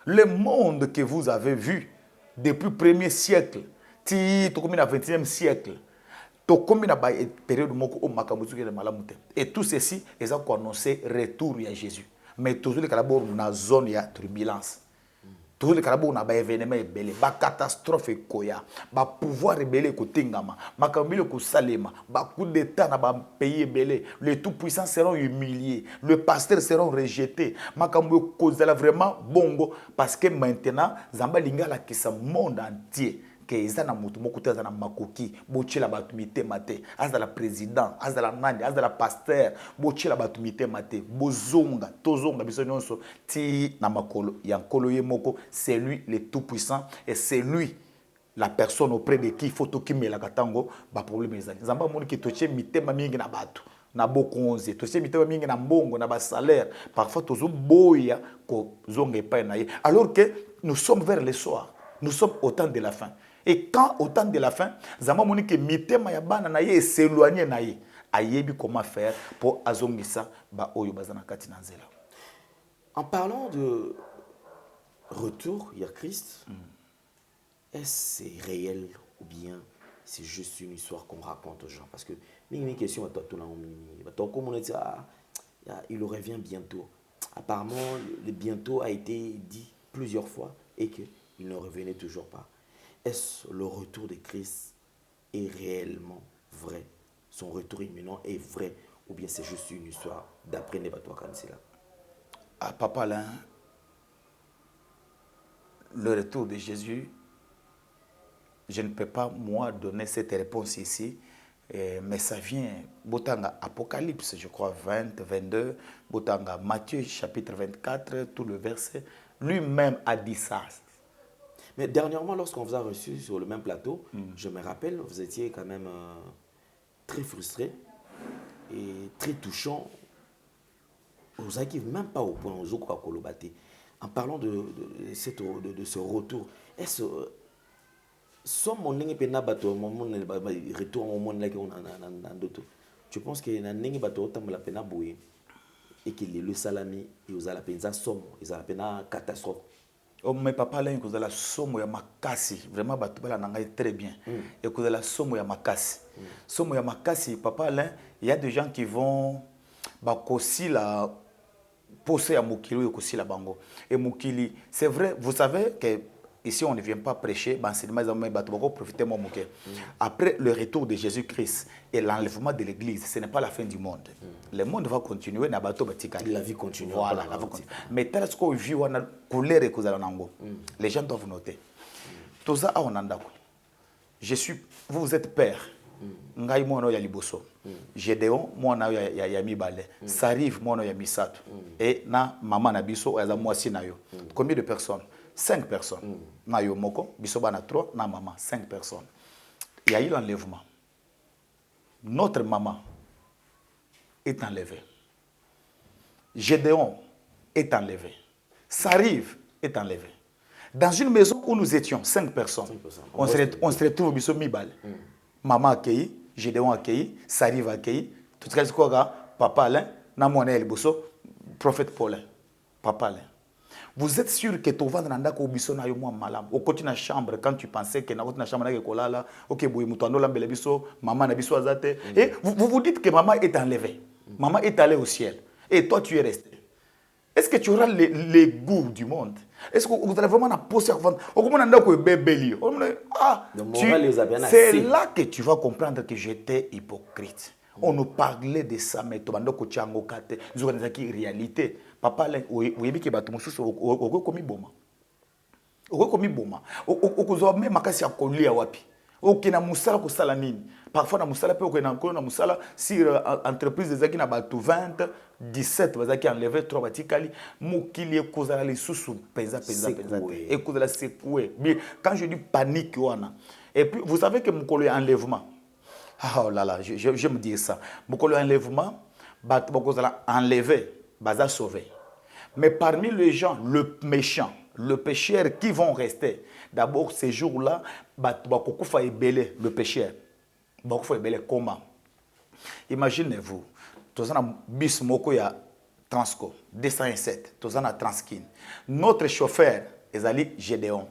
Le monde que vous avez vu depuis le 1er siècle, le 20e siècle, et tout ceci, ils ont annoncé le retour à Jésus. Mais toujours les calabos dans la zone de turbulence. Toujours les calabos dans événement ébélé, ba catastrophe koya, ba pouvoir ébélé kotingama, makambile ko salema, ba coup d'état na ba pays ébélé, les tout puissants seront humiliés, les pasteurs seront rejetés. Makambo kozala vraiment bongo parce que maintenant Zamba lingala qui sa monde entier. Que ezana mutu moko te azana makoki bochela batu mitema te azala président azala nani azala pasteur bochela batu mitema te bozonga tozonga biso nyonso ti na makolo ya nkolo ye moko, c'est lui le tout puissant et c'est lui la personne auprès de qui il faut to kimela katango ba problème ezali nzamba moni ki toche mitema mingi na batu na bokonze toche mitema mingi na mbongo na ba salaire parfois tozo boya ko zonga epai na ye alors que nous sommes vers le soir, nous sommes au temps de la fin. Et quand au temps de la fin, Zama Monique mitema ya bana na ye s'éloigner na ye. Ayebi comment faire pour azongisa ba oyo bazana kati na nzela. En parlant de retour, il y a Christ. Est-ce réel ou bien c'est juste une histoire qu'on raconte aux gens? Parce que une question à toi, il revient bientôt. Apparemment, le bientôt a été dit plusieurs fois et qu'il ne revenait toujours pas. Est-ce le retour de Christ est réellement vrai? Son retour imminent est vrai? Ou bien c'est juste une histoire d'après Nebato Kansila? À Papa Alain, le retour de Jésus, je ne peux pas, moi, donner cette réponse ici, mais ça vient, Botanga Apocalypse, je crois, 20, 22, Botanga Matthieu, chapitre 24, tout le verset, lui-même a dit ça. Mais dernièrement, lorsqu'on vous a reçu sur le même plateau, je me rappelle, vous étiez quand même très frustré et très touchant. Vous n'arrivez même pas au point où Kolobate. En parlant de ce retour, est-ce tu penses que et que le salami et aux alapena somme, ils alapena catastrophe? Oh, mais papa là, il y a la somme ya makasi. Vraiment, batubala nangai très bien. Et que la somme ya makasi. Somme ya makasi, papa là, il y a des gens qui vont bakosi la poser à Mukili et kosi la bango. Et Mukili, c'est vrai, vous savez que ici on ne vient pas prêcher, profiter mon Mukili. Après le retour de Jésus-Christ et l'enlèvement de l'Église, ce n'est pas la fin du monde. Le monde va continuer, la vie continue. Voilà, la vie continue. Mais tel qu'on vit, on a colère et les gens doivent noter. Tout ça, on a vous êtes père. Ngai mono ya liboso. Gédéon mono ya mibale. Sarive mono ya misato. Et na maman na biso ya mwasi na yo. Combien de personnes? 5 personnes. Na yo moko, biso bana 3, na maman 5 personnes. Il y a eu l'enlèvement. Notre maman est enlevée. Gédéon est enlevé. Sarive est enlevé. Dans une maison où nous étions 5 personnes, on se retrouve biso mibale. Maman accueillie, Gédéon accueilli, Sarive accueilli, tout ce qu'on a, Papa Alain, Namone El Bosso, prophète Paulin, Papa Alain. Vous êtes sûr que tu vas dans la chambre na yo moi malam. Au côté de la chambre, quand tu pensais que na chambre na kolala, ok boy mutuando lambele biso, maman na biso azate. Et vous vous dites que maman est enlevée. Maman est allée au ciel. Et toi tu es resté. Est-ce que tu auras les goûts du monde? Est-ce que vous allez vraiment la poser avant? C'est là que tu vas comprendre que j'étais hypocrite. On nous parlait de ça, mais tu vas nous dire que réalité. Papa, vous avez dit que tu as commis boma. Même makasi ya kolia wapi. Okina musala ko sala nini. Parfois na musala pe okina na musala si entreprise des na batu 20 17 bazaki enlevé 3 batikali mukili ekozala les sous penza et kozala secoué. Quand je dis panique wana. Et puis vous savez que mukolo ya enlèvement. Oh là là, je me dis ça. Mukolo ya enlèvement batu bakozala enlevé, baza sauvé. Mais parmi les gens, le méchant, le pécheur qui vont rester, d'abord ces jours-là, le pécheur. Comment? Imaginez-vous, tous en bis moko ya Transco 207, tous en Transkin. Notre chauffeur est allé Gédéon.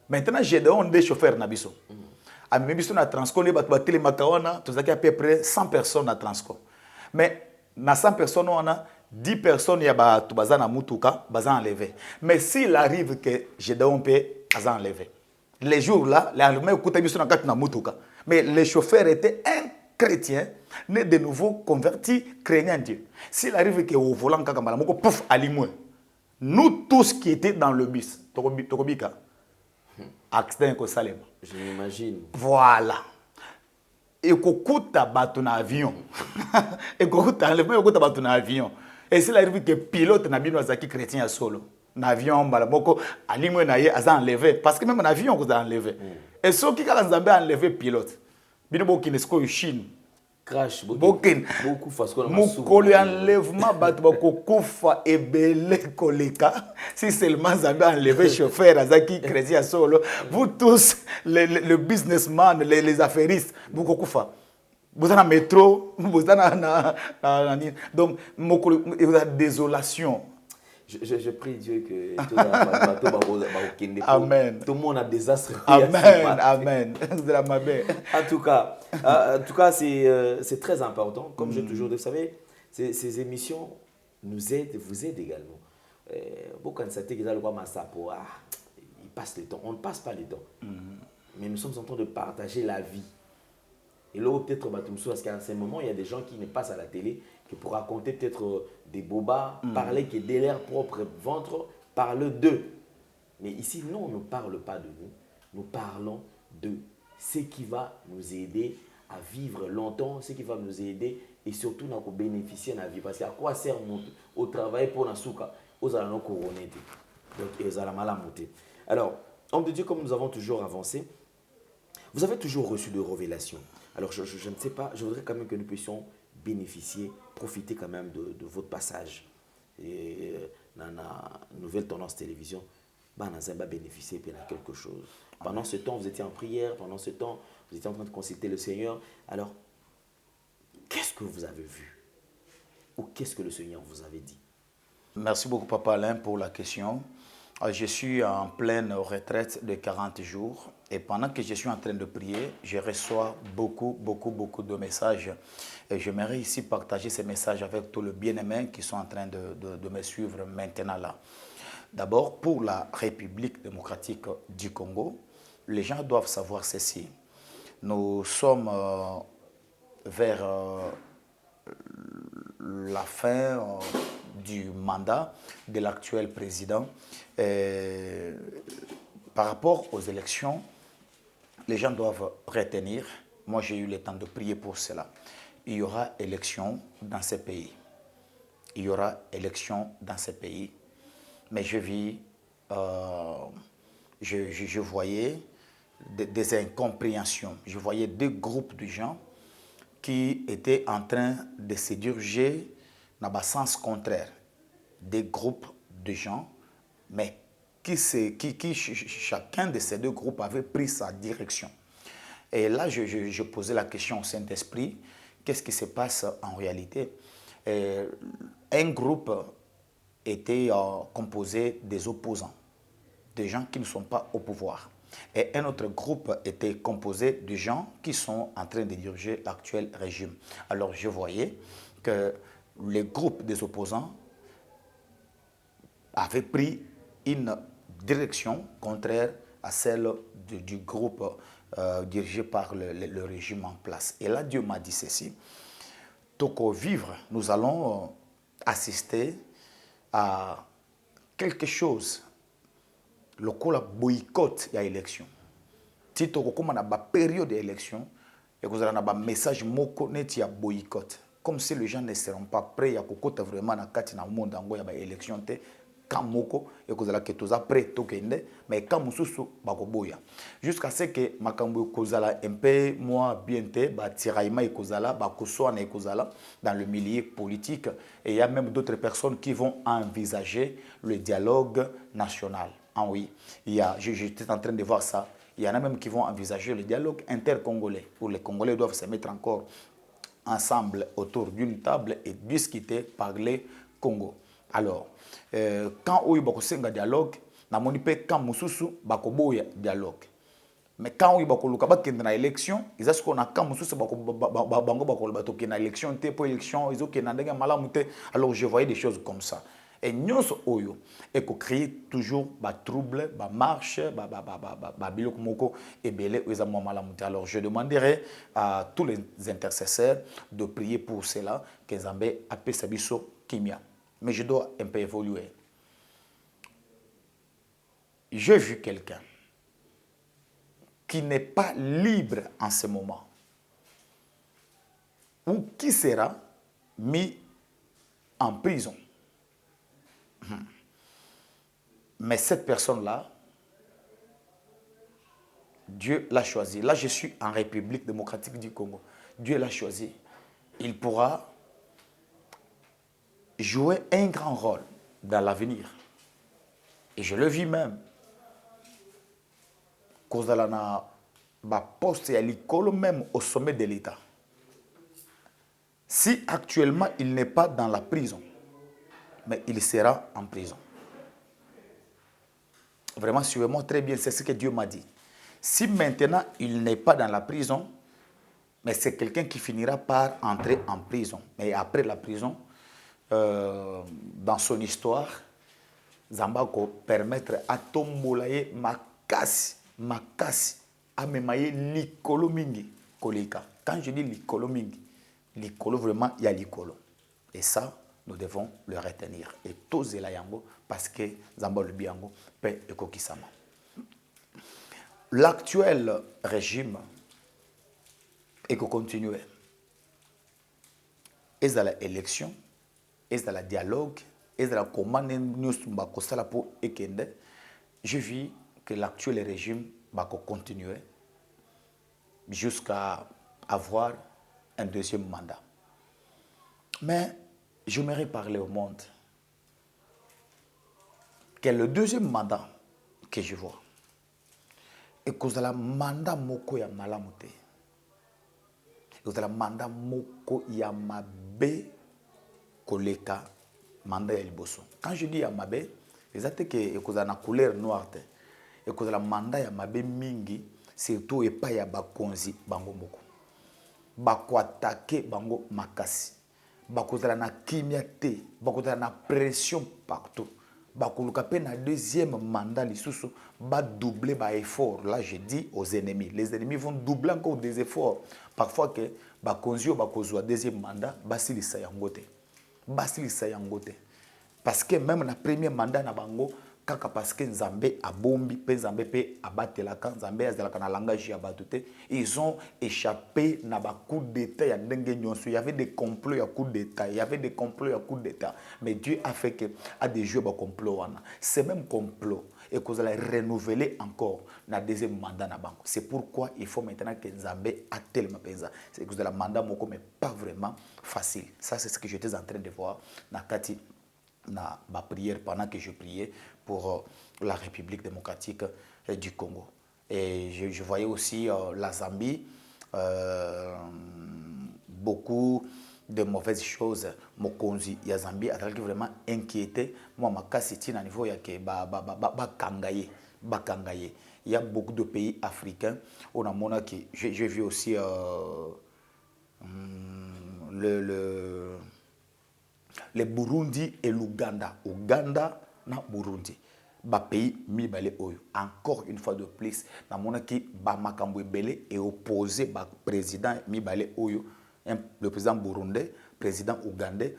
Maintenant Gédéon des chauffeurs nabiso. A biso na Transco les batele makawana, tous à peu près 100 personnes à Transco. Mais na 100 personnes on a 10 personnes ya ba tubazana mutuka baza enlevé. Mais s'il arrive que Gédéon peut baza enlevé. Les jours là, les Allemands écoutaient biso na kat na mutuka. Mais les chauffeurs étaient un chrétien, né de nouveau converti, craignant Dieu. S'il arrive que au volant kakamala moko pouf alimwe. Nous tous qui étaient dans le bus, tokobika. Accident ko Salem. Je m'imagine. Voilà. Et kokuta bato na avion. Et kokuta Allemand kokuta bato na avion. Et s'il arrive que pilote na bino azaki chrétien ya solo. Na avion bala moko alimwe na ye aza enlevé parce que même en avion ko za enlevé. Et ceux qui kala nzambe enlevé pilote. Bino bo kinesko Chine. Crash beaucoup façon mukolo enlèvement bato bakokufa ebele koleka si seulement nzambe enlevé chauffeur azaki chrétien ya solo. Vous tous le businessman, les affairistes vous kokufa. Vous êtes dans le métro, vous êtes dans donc, il y a désolation. Je prie Dieu que Amen. Tout le monde a des astres. Amen. Amen. En tout cas, c'est très important. Comme j'ai toujours dit, vous savez, ces émissions nous aident, vous aident également. Beaucoup de gens qui ils passent le temps. On ne passe pas le temps. Mais nous sommes en train de partager la vie. Et là, peut-être, parce qu'à ce moment, il y a des gens qui ne passent à la télé, qui pour raconter peut-être des bobas, parler que de leur propre ventre, parler d'eux. Mais ici, nous, on ne parle pas de nous. Nous parlons de ce qui va nous aider à vivre longtemps, ce qui va nous aider et surtout à bénéficier de la vie. Parce qu'à quoi sert au travail pour la souka? Aux allons couronner. Donc, ils allons mal monter. Alors, homme de Dieu, comme nous avons toujours avancé, vous avez toujours reçu de révélations. Alors, je ne sais pas, je voudrais quand même que nous puissions bénéficier, profiter quand même de votre passage. Et dans la nouvelle tendance télévision, nous allons bénéficier de quelque chose. Pendant ce temps, vous étiez en prière, pendant ce temps, vous étiez en train de consulter le Seigneur. Alors, qu'est-ce que vous avez vu? Ou qu'est-ce que le Seigneur vous avait dit? Merci beaucoup, Papa Alain, pour la question. Je suis en pleine retraite de 40 jours et pendant que je suis en train de prier, je reçois beaucoup de messages. Et j'aimerais ici partager ces messages avec tous les bien-aimés qui sont en train de me suivre maintenant là. D'abord, pour la République démocratique du Congo, les gens doivent savoir ceci. Nous sommes vers la fin du mandat de l'actuel président. Par rapport aux élections, les gens doivent retenir, moi j'ai eu le temps de prier pour cela, il y aura élection dans ce pays. Il y aura élection dans ce pays. Mais je voyais des incompréhensions. Je voyais deux groupes de gens qui étaient en train de se diriger dans le sens contraire. Des groupes de gens, mais chacun de ces deux groupes avait pris sa direction. Et là, je posais la question au Saint-Esprit, qu'est-ce qui se passe en réalité? Un groupe était composé des opposants, des gens qui ne sont pas au pouvoir. Et un autre groupe était composé de gens qui sont en train de diriger l'actuel régime. Alors je voyais que le groupe des opposants avait pris une direction contraire à celle du groupe dirigé par le régime en place. Et là, Dieu m'a dit ceci. Toko vivre, nous allons assister à quelque chose. Le boycott de l'élection. Si tu as une période d'élection, et vous avez un message qui est boycott. Comme si les gens ne seront pas prêts à vraiment dans le monde où il y a une élection. Quand moko et que vous allez prêt mais quand mususu bakoboya jusqu'à ce que makambo kozala un peu moins bienté ba tiraillement et kozala ba kosoana et kozala dans le milieu politique et il y a même d'autres personnes qui vont envisager le dialogue national. Ah oui, j'étais en train de voir ça. Il y en a même qui vont envisager le dialogue intercongolais où les Congolais doivent se mettre encore ensemble autour d'une table et discuter, parler Congo. Alors, quand il y a un dialogue, quand mususu bakoboya dialogue. Mais quand il y a une élection, ils ont qu'on a quand mususu bakoboya élection, pour élection, ils ont alors je voyais des choses comme ça. Et nous oyo et qu'on crée toujours ba trouble, ba marche, ba biloko moko et belé oza malamuté. Alors je demanderai à tous les intercesseurs de prier pour cela que Zambé appelle sabiso kimia. Mais je dois un peu évoluer. J'ai vu quelqu'un qui n'est pas libre en ce moment ou qui sera mis en prison. Mais cette personne-là, Dieu l'a choisi. Là, je suis en République démocratique du Congo. Dieu l'a choisi. Il pourra jouer un grand rôle dans l'avenir. Et je le vis même. Cause de la poste et à l'école même au sommet de l'État. Si actuellement il n'est pas dans la prison, mais il sera en prison. Vraiment, suivez-moi très bien, c'est ce que Dieu m'a dit. Si maintenant il n'est pas dans la prison, mais c'est quelqu'un qui finira par entrer en prison. Mais après la prison, dans son histoire, Zambako permettre à Tombolaye makasi, à memaye likolo mingi koleka. Quand je dis likolo mingi, likolo vraiment il y a likolo. Et ça, nous devons le retenir. Et tous les yango parce que Zamba le biango paix et kokisama. L'actuel régime est que continuer. Est dans l'élection, est dans le dialogue, est dans la commande nous pour ekende. Je vis que l'actuel régime va continuer jusqu'à avoir un deuxième mandat. Mais j'aimerais parler au monde que le deuxième mandat que je vois est que le mandat moko ya malamute. Le mandat moko ya mabe koleka mandat ya liboso. Quand je dis ya mabe, c'est que la couleur noire et que le mandat ya mabe mingi surtout et pas ya bakonzi bango moko. Bako attaquer bango makasi. Bako zala na kimia te, bako zala na pression partout. Bako lukape na deuxième mandat lisusu ba doubler ba effort. Là je dis aux ennemis, les ennemis vont doubler encore des efforts. Parfois que bakonzio bakozwa deuxième mandat basilisa yango te. Basilisa yango te. Parce que même na premier mandat na bango kaka parce que Nzambe a bombi pe Nzambe pe abatelaka Nzambe azalaka na langage ya batute, ils ont échappé na ba coup d'état ya ndenge nyonso. Il y avait des complots ya coup d'état, il y avait des complots ya coup d'état, mais Dieu a fait que a des jeux ba complot wana. Ces mêmes complots et que vous allez renouveler encore na deuxième mandat na bango. C'est pourquoi il faut maintenant que Nzambe a tellement pensa. C'est que vous allez mandat moko mais pas vraiment facile. Ça c'est ce que j'étais en train de voir na kati na ma prière pendant que je priais pour la République démocratique du Congo. Et je voyais aussi la Zambie, beaucoup de mauvaises choses. Mokonzi ya Zambie a vraiment inquiété. Moi, ma casse à niveau ya ke bakangaye. Il y a beaucoup de pays africains. On a mon qui j'ai vu aussi le Burundi et l'Ouganda. Ouganda na Burundi. Ba pays mibale oyo. Encore une fois de plus, na mona ki ba makambo ebele et opposé ba président mibale oyo, le président burundais, président ougandais,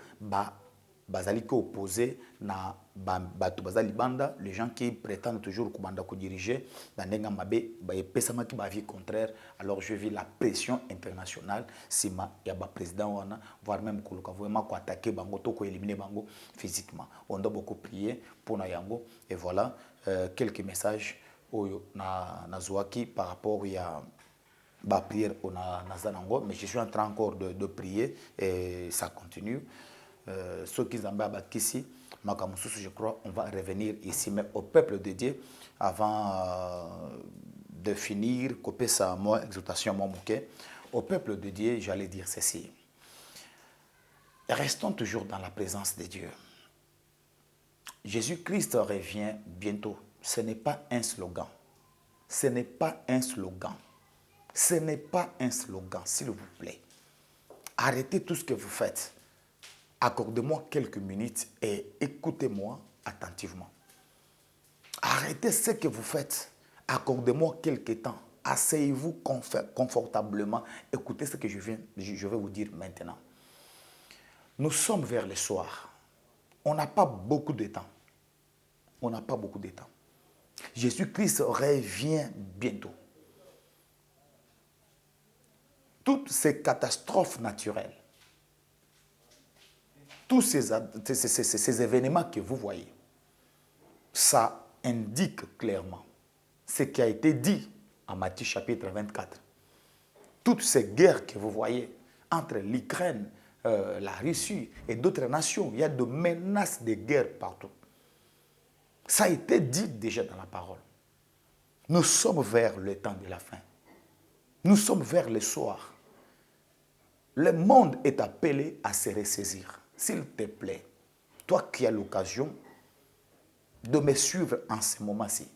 bazali ko opposé na bato bazali banda, les gens qui prétendent toujours kubanda ko diriger na ndenga mabe ba epesama ki ba vie contraire. Alors je vis la pression internationale sima ya ba président wana, voire même koluka vraiment ko attaquer bango to ko éliminer bango physiquement. On doit beaucoup prier pour na yango. Et voilà quelques messages oyo na zoaki par rapport à la prière na zanango. Mais je suis en train encore de prier et ça continue. Ceux qui ont ici, je crois, on va revenir ici, mais au peuple de Dieu, avant de finir, couper sa moi, exhortation, mon bouquet, au peuple de Dieu, j'allais dire ceci. Restons toujours dans la présence de Dieu. Jésus-Christ revient bientôt. Ce n'est pas un slogan. Ce n'est pas un slogan. Ce n'est pas un slogan, s'il vous plaît. Arrêtez tout ce que vous faites. Accordez-moi quelques minutes et écoutez-moi attentivement. Arrêtez ce que vous faites. Accordez-moi quelques temps. Asseyez-vous confortablement. Écoutez ce que je vais vous dire maintenant. Nous sommes vers le soir. On n'a pas beaucoup de temps. On n'a pas beaucoup de temps. Jésus-Christ revient bientôt. Toutes ces catastrophes naturelles, tous ces événements que vous voyez, ça indique clairement ce qui a été dit en Matthieu chapitre 24. Toutes ces guerres que vous voyez entre l'Ukraine, la Russie et d'autres nations, il y a de menaces de guerre partout. Ça a été dit déjà dans la parole. Nous sommes vers le temps de la fin. Nous sommes vers le soir. Le monde est appelé à se ressaisir. S'il te plaît, toi qui as l'occasion de me suivre en ce moment-ci,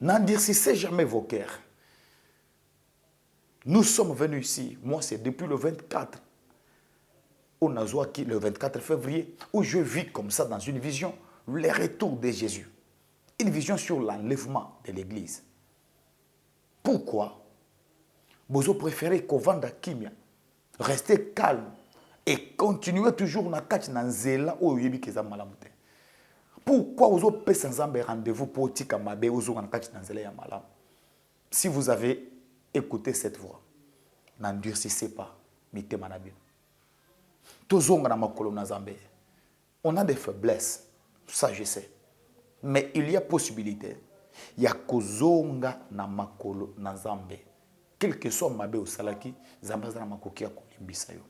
n'endurcissez jamais vos cœurs. Nous sommes venus ici, moi c'est depuis le 24, le 24 février, où je vis comme ça dans une vision, le retour de Jésus. Une vision sur l'enlèvement de l'Église. Pourquoi? Vous préférez qu'au vent d'Akimia, restez calme et continuez toujours na kati na nzela o yebi keza malamu te. Pourquoi vous avez sans rendez-vous pour tika mabe ozo na kati na nzela ya malamu? Si vous avez écouté cette voix, n'endurcissez pas mitema na bino. Tozonga na makolo na Nzambe. On a des faiblesses, ça je sais. Mais il y a possibilité. Il y a kozonga na makolo na Nzambe. Quel que soit mabe au salaki, Nzambe za na makoki ya kolimbisa yo.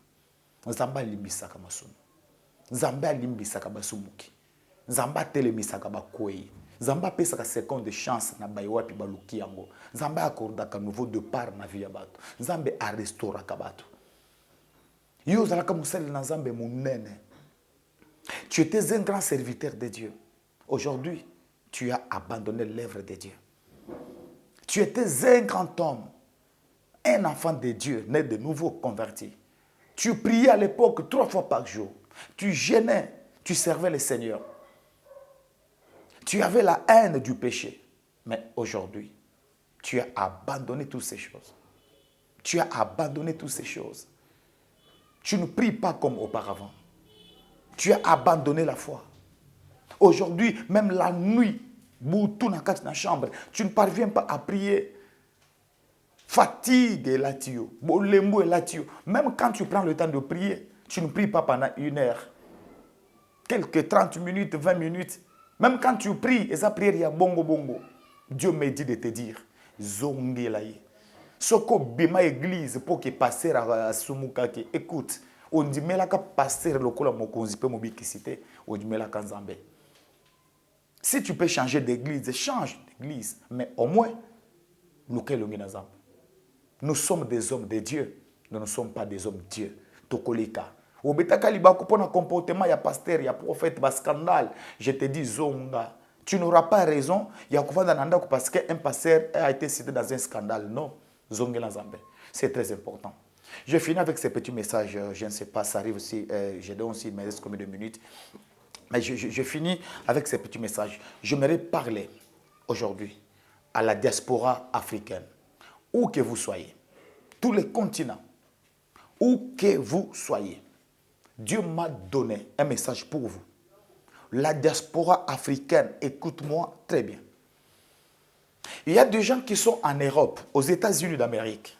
Nzambe limbisaka masumu. Nzambe limbisaka basumuki. Nzambe telemisaka bakwei. Nzambe pesaka seconde de chance na bayiwapi baluki yango. Nzambe akordaka nouveau départ na vie ya bato. Nzambe a restauraka bato. Yo zalaka musali na Nzambe munene. Tu étais un grand serviteur de Dieu. Aujourd'hui, tu as abandonné l'œuvre de Dieu. Tu étais un grand homme, un enfant de Dieu, né de nouveau converti. Tu priais à l'époque 3 fois par jour. Tu jeûnais, tu servais le Seigneur. Tu avais la haine du péché. Mais aujourd'hui, tu as abandonné toutes ces choses. Tu as abandonné toutes ces choses. Tu ne pries pas comme auparavant. Tu as abandonné la foi. Aujourd'hui, même la nuit, boutou na kati na chambre, tu ne parviens pas à prier. Fatigue est là, tio. Bolembo est là, tio. Même quand tu prends le temps de prier, tu ne pries pas pendant 1 heure. Quelques 30 minutes, 20 minutes. Même quand tu pries, et ça prière, il y a bongo bongo. Dieu me dit de te dire, zonge laïe. Soko bima église pour que passer à Sumukake. Écoute, on dit mais là que passer le kola mokonzi pe mobikisité, on dit mais là kanzambe. Si tu peux changer d'église, change d'église, mais au moins nous sommes des hommes de Dieu, nous ne sommes pas des hommes de Dieu. Tokolika. Obetaka libako pona comportement ya pasteur, ya prophète, ba scandale. Je te dis zonga, tu n'auras pas raison, ya kufanda nanda parce qu'un pasteur a été cité dans un scandale. Non. C'est très important. Je finis avec ce petit message. Je ne sais pas, ça arrive aussi. Je donne aussi, il me reste combien de minutes. Mais je finis avec ce petit message. J'aimerais parler aujourd'hui à la diaspora africaine. Où que vous soyez, tous les continents, où que vous soyez, Dieu m'a donné un message pour vous. La diaspora africaine, écoute-moi très bien. Il y a des gens qui sont en Europe, aux États-Unis d'Amérique,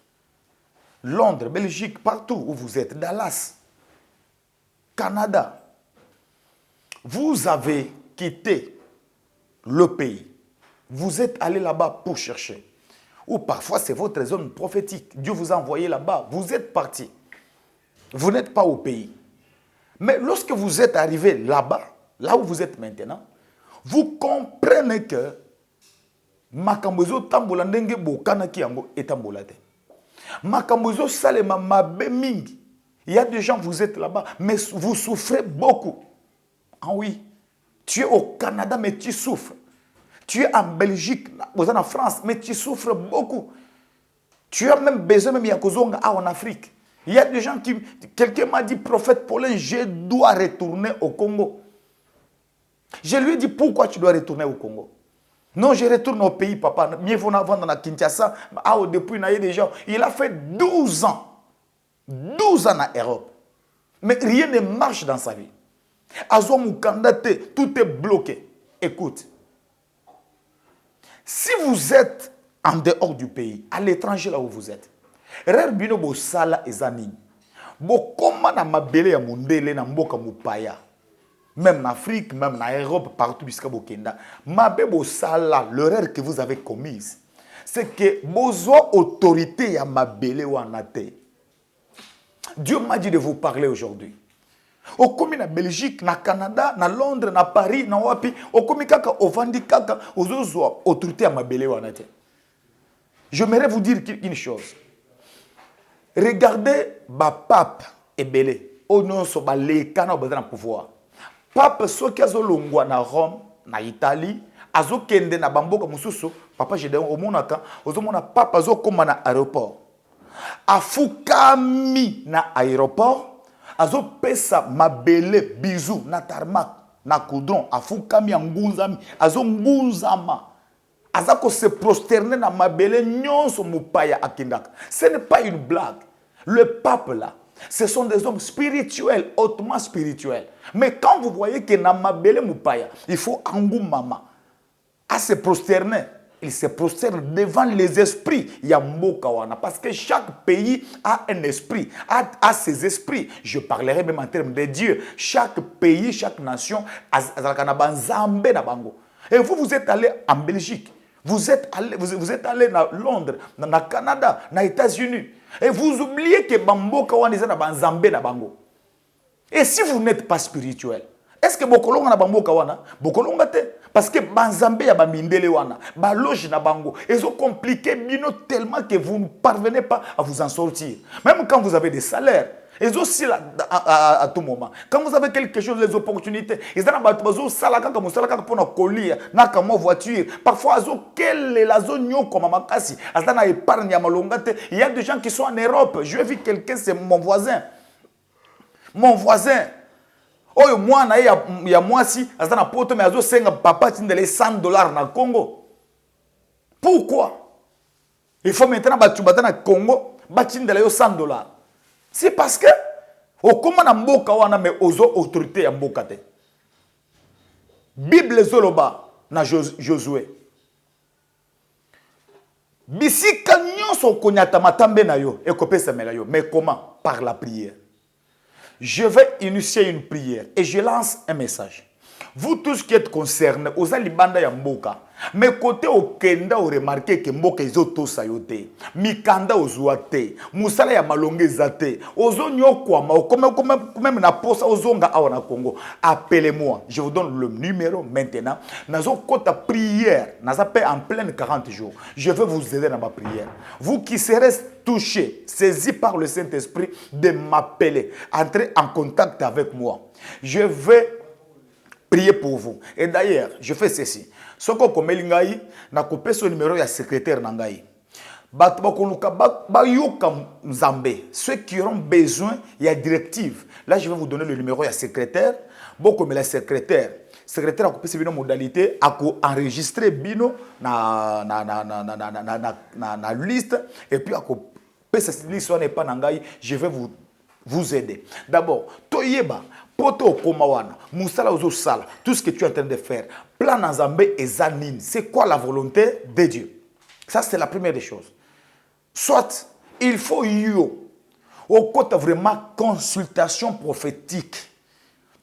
Londres, Belgique, partout où vous êtes, Dallas, Canada. Vous avez quitté le pays. Vous êtes allé là-bas pour chercher. Ou parfois c'est votre zone prophétique. Dieu vous a envoyé là-bas. Vous êtes parti. Vous n'êtes pas au pays. Mais lorsque vous êtes arrivé là-bas, là où vous êtes maintenant, vous comprenez que makambozo tambola ndenge bokana ki yango etambola te. Makambozo salema mabe mingi. Il y a des gens, vous êtes là-bas, mais vous souffrez beaucoup. Ah oui, tu es au Canada, mais tu souffres. Tu es en Belgique, en France, mais tu souffres beaucoup. Tu as même besoin, même Yakozonga, en Afrique. Il y a des gens qui... Quelqu'un m'a dit, prophète Paulin, je dois retourner au Congo. Je lui ai dit, pourquoi tu dois retourner au Congo? Non, je retourne au pays, papa. Mieux vaut avant dans Kinshasa. Depuis, il y a des gens. Il a fait 12 ans. 12 ans en Europe. Mais rien ne marche dans sa vie. Azo Mukanda, tout est bloqué. Écoute. Si vous êtes en dehors du pays, à l'étranger là où vous êtes, Rerbino bo sala ezani. Bo koma na mabele ya mundele na mboka mupaya. Même en Afrique, même en Europe, partout jusqu'à Bokenda. Mabe bo sala, l'erreur que vous avez commise, c'est que besoin autorité ya mabele ou anate. Dieu m'a dit de vous parler aujourd'hui. Au komi na Belgique, na Canada, na Londres, na Paris, na wapi, au komi kaka, au vandi kaka, aux autres autorités à mabele ou anate. J'aimerais vous dire une chose. Regardez ma pape et belé. oyo so baleka na bazana pouvoir. Pape soki azolongwa na Rome, na Italie, azokende na bamboka mususu, papa Gédéon omonaka, ozomona papa azokoma na aéroport. Afukami na aéroport, azopesa mabele bisou na tarmac na coudron, afukami ngunzami, azongunzama. Azako se prosterner na mabele nyonso mupaya akindaka. Ce n'est pas une blague. Le pape là, ce sont des hommes spirituels, hautement spirituels. Mais quand vous voyez que na mabele mupaya, il faut angumama. À se prosterner, il se prosterne devant les esprits Yambokawana. Parce que chaque pays a un esprit, a ses esprits. Je parlerai même en termes de Dieu. Chaque pays, chaque nation a Zambé na bango. Et vous êtes allé en Belgique. Vous êtes allé à Londres, au Canada, aux États-Unis. Et vous oubliez que Bamboka wana est dans Zambé na bango. Et si vous n'êtes pas spirituel, est-ce que Bokolonga na Bamboka wana? Bokolonga te. Parce que Banzambé ya Bamindele wana, Baloge na bango. Ils ont compliqué bino tellement que vous ne parvenez pas à vous en sortir. Même quand vous avez des salaires. Ils ont aussi à tout moment. Quand vous avez quelque chose, les opportunités, ils ont salaka comme salaka pour nos colis, na comme voiture. Parfois, ils ont quelle est la zone comme makasi. Azana épargne malongate. Il y a des gens qui sont en Europe. Je vu quelqu'un, c'est mon voisin. Mon voisin. Oh moi na ya moi si azana poto mais azo senga papa tindele $100 na Congo. Pourquoi? Il faut maintenant battre na Congo, batindele yo $100. C'est parce que au comment na mboka wana mais ozo autorité ya mboka te. Bible zoloba na Josué. Bisika nyonso konyata matambe na yo ekopesa mela yo. Mais comment? Par la prière. Je vais initier une prière et je lance un message. Vous tous qui êtes concernés, aux alibanda ya mboka, mais côté au Kenda, vous remarquez que mboka izo to sayote, mikanda ozuate, musala ya malonge zate, ozo nyokwa ma, comme na posa ozonga awa na Congo. Appelez-moi, je vous donne le numéro maintenant. Nazo kota prière, naza paix en pleine 40 jours. Je vais vous aider dans ma prière. Vous qui serez touchés, saisis par le Saint-Esprit, de m'appeler, entrez en contact avec moi. Je vais prier pour vous. Et d'ailleurs, je fais ceci. Soko komeli ngai na kopesa son numéro ya secrétaire na ngai. Bato bakoluka ba yoka Nzambe. Ceux qui auront besoin, il y a directive. Là, je vais vous donner le numéro ya secrétaire. Boko me la secrétaire. Secrétaire a kopesa bino modalité a ko enregistrer bino na liste et puis a ko pesa liste n'est pas na ngai, je vais vous aider. D'abord, toyeba poto komawana, musala ozo sala, tout ce que tu es en train de faire, plan Nzambe et zanine, c'est quoi la volonté de Dieu? Ça c'est la première des choses. Soit il faut yo au côté vraiment consultation prophétique.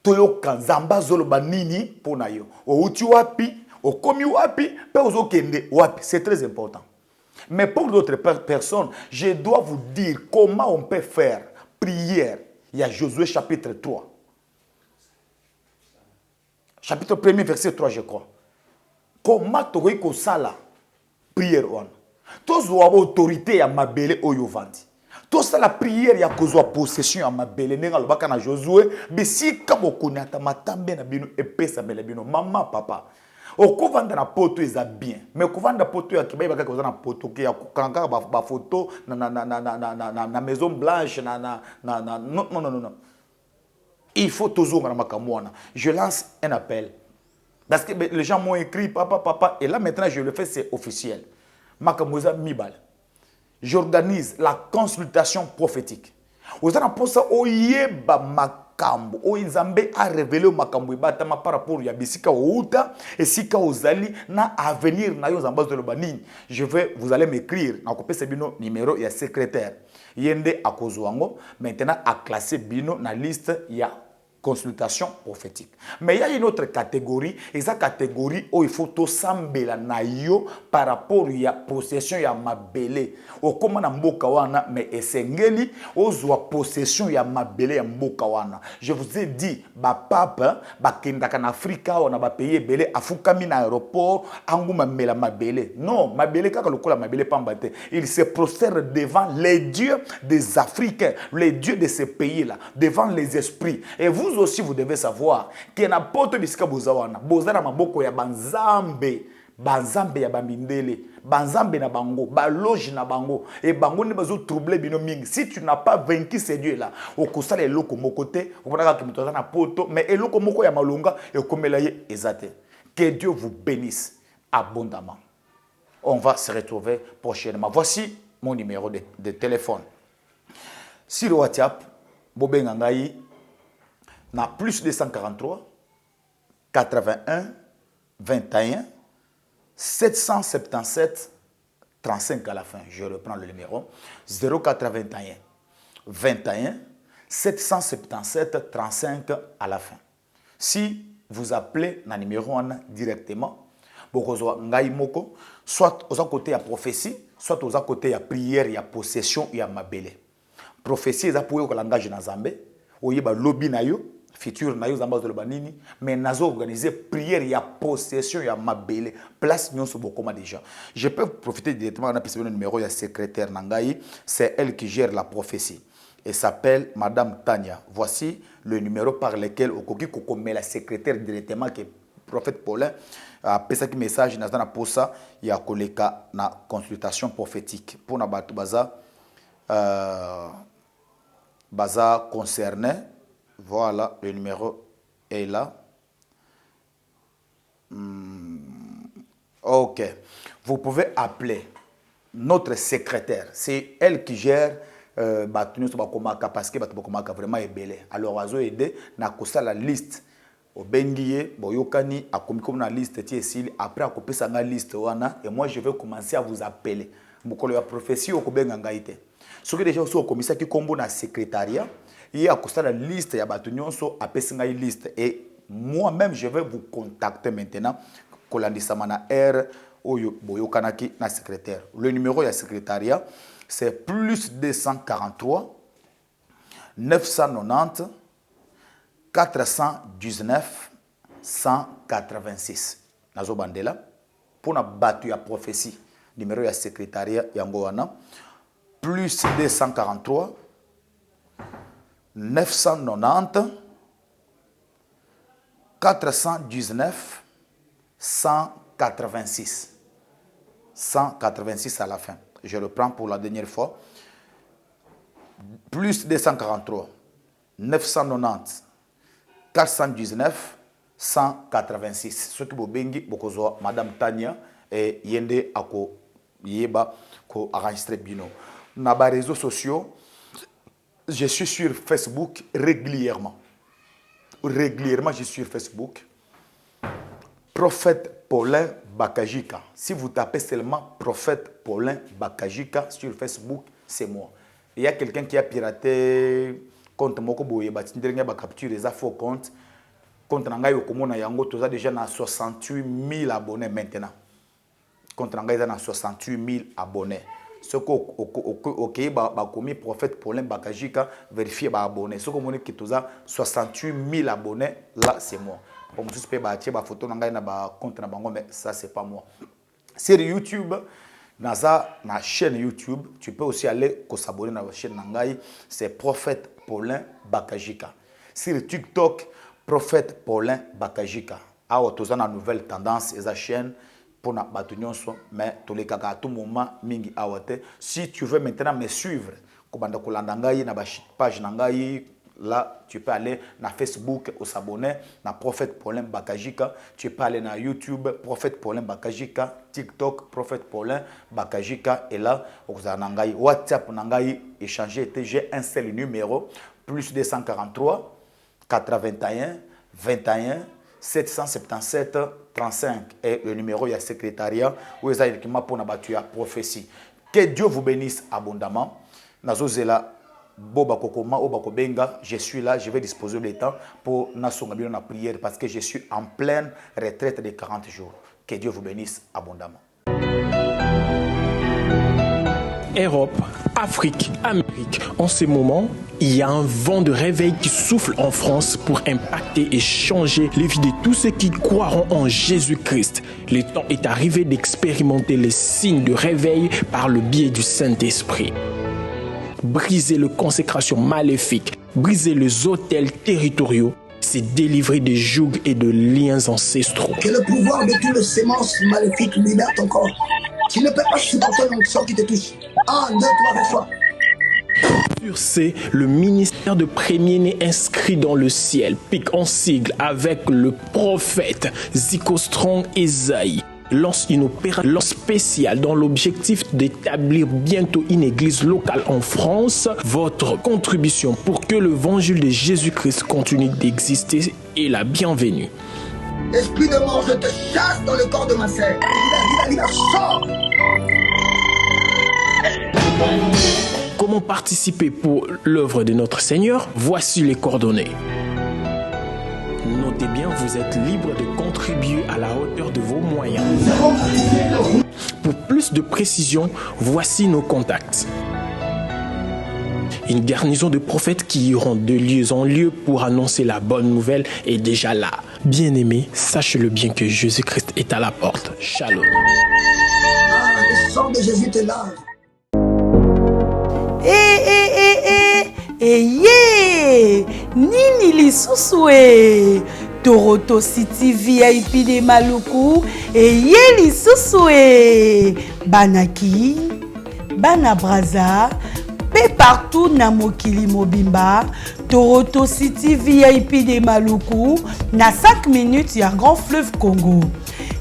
Toyo kanzamba zoloba nini pona yo. O uti wapi, o komi wapi, pe ozo kende wapi, c'est très important. Mais pour d'autres personnes, je dois vous dire comment on peut faire prière. Il y a Josué chapitre 3. Chapitre 1er, verset 3, je crois. Comment tu as sala prière? Tu as autorité à mabele oyovandi. Tu as la prière ya kozwa possession à mabele. Nenga lobaka na Josué. Bisi kabo konata matambe na bino epesa mele bino. Maman, papa. Okovanda na poto eza bien. Mais okovanda poto ya kibai baka kozana poto ki ya kokanga ba photo na Maison Blanche non. Il faut toujours makamwana. Je lance un appel. Parce que les gens m'ont écrit papa et là maintenant je le fais, c'est officiel. Makamoza mibal. J'organise la consultation prophétique. Vous avez pour ça oyeba makambo. Oyinzambe a révélé makambo batama par rapport à bisika outa et sika ozali na avenir na yo zamba de lobani. Vous allez m'écrire na kopesa bino numéro ya secrétaire. Yende akozwango maintenant a classé bino na liste ya consultation prophétique. Mais il y a une autre catégorie, et cette catégorie où il faut tout sambela na yo par rapport à la possession ya mabele. O koma na mboka wana mais esengeli ozwa possession ya mabele ya mboka wana. Je vous ai dit ba papa ba kendaka na Afrika wana ba payer belé afukami na aéroport anguma mela mabele. Non, mabele kaka lokola mabele pambate. Il se prosterne devant les dieux des Africains, les dieux de ces pays-là, devant les esprits. Et vous aussi, vous devez savoir qu'il y a n'importe bisika bozawana, bozana maboko ya banzambe, banzambe ya bamindele, banzambe na bango, baloge na bango, et bango ne bazo troubler bino mingi. Si tu n'as pas vaincu ces dieux-là, au kosala eloko mokote, au kona ka mitoza na poto, mais eloko moko ya malonga et komelaye ezate. Que Dieu vous bénisse abondamment. On va se retrouver prochainement. Voici mon numéro de téléphone. Sur WhatsApp, Bobenga ngai na plus 243 81 21 777 35 à la fin. Je reprends le numéro 081 21 777 35 à la fin. Si vous appelez na numéro 1 directement, ngai moko, soit aux côté à prophétie, soit aux côté à prière, il y a possession, il y a mabele. Prophétie, c'est pour le langage na Zambé, ou y a lobby na yo, futur na yo zamba de banini, mais nazo organiser prière, il y a possession, il y a mabele, place nyon so bokoma déjà. Je peux profiter directement on a le numéro il y a secrétaire nangai, c'est elle qui gère la prophétie. Elle s'appelle Madame Tania. Voici le numéro par lequel au koki kokome la secrétaire directement qui est prophète Paulin a pesa ki message na na posa ya koleka na consultation prophétique pour na batu baza concerné. Voilà, le numéro est là. Ok. Vous pouvez appeler notre secrétaire. C'est elle qui gère parce que vraiment est belle. Alors, on va aider na la liste. Au Benguié, Boyokani, a commis comme la liste, après, à couper sa liste, et moi, je vais commencer à vous appeler. Mokolo ya prophétie au Kobenga ngaite. Ce que déjà aussi au commissaire qui combo na secrétariat, il y a la liste, il y a batunion so apesi liste et moi-même je vais vous contacter maintenant kolandisa mana R oyo boyokanaki na secrétaire. Le numéro ya secrétariat c'est plus 243 990 419 186. Nazo bandela pour na batu ya prophétie. Numéro ya secrétariat yango wana plus 243 990 419 186. 186 à la fin. Je reprends pour la dernière fois. Plus 243 990 419 186. Ce qui vous bengi bokozo Madame Tania et yende ako yeba ko enregistré bino. Na ba réseaux sociaux, je suis sur Facebook régulièrement. Régulièrement, je suis sur Facebook. Prophète Paulin Bakajika. Si vous tapez seulement Prophète Paulin Bakajika sur Facebook, c'est moi. Il y a quelqu'un qui a piraté compte moko boye batindrenga ba capture les faux comptes. Compte nanga yo komona yango toza déjà na 68 000 abonnés maintenant. Compte nanga na 68 000 abonnés. Ce que ba commis prophète Paulin Bakajika vérifier ba abonnés. Ce que mon qui toza 68 000 abonnés là c'est moi. Pour me suspect ba tie ba photo nanga na ba compte na bango mais ça c'est pas moi. Sur YouTube na chaîne YouTube, tu peux aussi aller s'abonner à la chaîne Nangai, c'est Prophète Paulin Bakajika. Sur TikTok, Prophète Paulin Bakajika. Alors, tu as une nouvelle tendance, et la chaîne pour na batunion mais tous les cas à tout moment mingi awate. Si tu veux maintenant me suivre, comme dans Nangai na page Nangai, là tu peux aller na Facebook ou s'abonner na Prophète Paulin Bakajika. Tu peux aller na YouTube Prophète Paulin Bakajika, TikTok Prophète Paulin Bakajika et là vous avez Nangai WhatsApp Nangai échanger. J'ai un seul numéro plus 243 81 21 777 35 et le numéro il y a secrétariat où vous avez pour na batu ya prophétie. Que Dieu vous bénisse abondamment. Nazozela Boba Kokoma, Oba Kobenga, je suis là, je vais disposer le temps pour Nasonga la prière parce que je suis en pleine retraite de 40 jours. Que Dieu vous bénisse abondamment. Europe, Afrique, Amérique. En ce moment, il y a un vent de réveil qui souffle en France pour impacter et changer les vies de tous ceux qui croiront en Jésus-Christ. Le temps est arrivé d'expérimenter les signes de réveil par le biais du Saint-Esprit. Briser les consécrations maléfiques, briser les autels territoriaux, c'est délivrer des jougs et de liens ancestraux. Que le pouvoir de toutes les semences maléfiques libère ton corps. Tu ne peux pas supporter l'onction qui te touche. 1, 2, 3, fois. Sur ce, le ministère de premier-né inscrit dans le ciel pique en sigle avec le prophète Zico Strong Esaïe lance une opération spéciale dans l'objectif d'établir bientôt une église locale en France. Votre contribution pour que l'évangile de Jésus-Christ continue d'exister est la bienvenue. Esprit de mort, je te chasse dans le corps de ma sœur. Sors. Comment participer pour l'œuvre de notre Seigneur? Voici les coordonnées. Notez bien, vous êtes libre de contribuer à la hauteur de vos moyens. Pour plus de précision, voici nos contacts. Une garnison de prophètes qui iront de lieu en lieu pour annoncer la bonne nouvelle est déjà là. Bien-aimés, sachez-le bien que Jésus-Christ est à la porte. Shalom. Le sang de Jésus te lave. Nini lisusu Toronto City VIP de Maluku lisusu Banaki Bana Braza pe partout na mokili mobimba. Toronto City VIP de Maluku na 5 minutes ya Grand Fleuve Congo.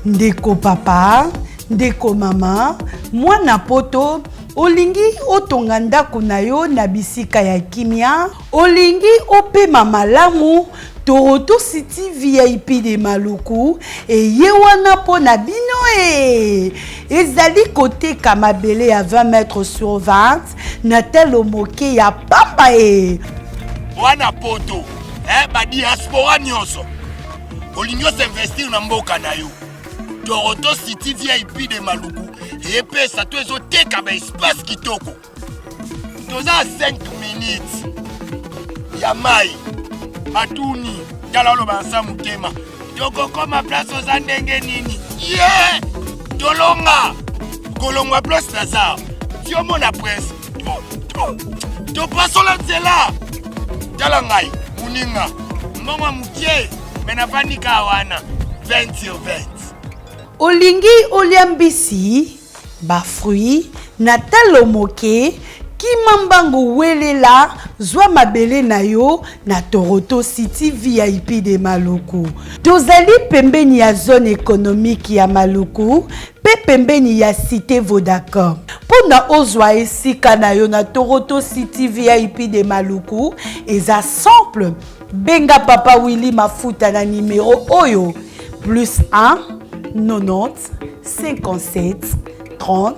Ndeko papa, ndeko mama, mwana poto olingi otonga ndako na yo na bisika ya kimia, olingi opema malamu. Toronto City VIP de Maluku eye wana po na bino ezali kote kamabele ya 20 mètres sur 20 na telo moke ya pamba wana poto ba diaspora nyonso olingi investir na mboka na yo. Toronto City VIP de Maluku epesa to ezoteka ba espace kitoko. Toza 5 minutes ya mai Atuni, Dalalo Bansa Mutema. Toko koma place oza ndenge nini? Yeah! Tolonga! Kolongwa place Nazar. Tiomo na presse. To paso la nzela. Talangai, Muninga. Mbongwa mukie, menavanika wana. 20 sur 20. Olingi oliambisi, ba fruit, natalo moke, Kimambango welela zwa mabele na yo na Toronto City VIP de Maluku. Tozali pembeni ya zone économique ya Maluku, pe pembeni ya cité Vodacom. Pona ozwa esika na yo na Toronto City VIP de Maluku, eza simple. Benga Papa Willy Mafuta na numéro oyo +1 90 57 30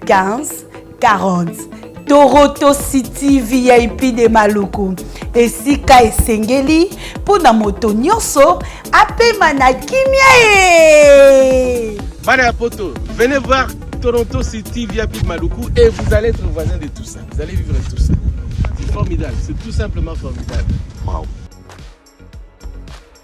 15 40. Toronto City VIP de Maluku. Esika esengeli pona moto nyonso apema na kimia Bana poto, venez voir Toronto City VIP de Maluku et vous allez être voisin de tout ça. Vous allez vivre tout ça. C'est formidable, c'est tout simplement formidable. Wow.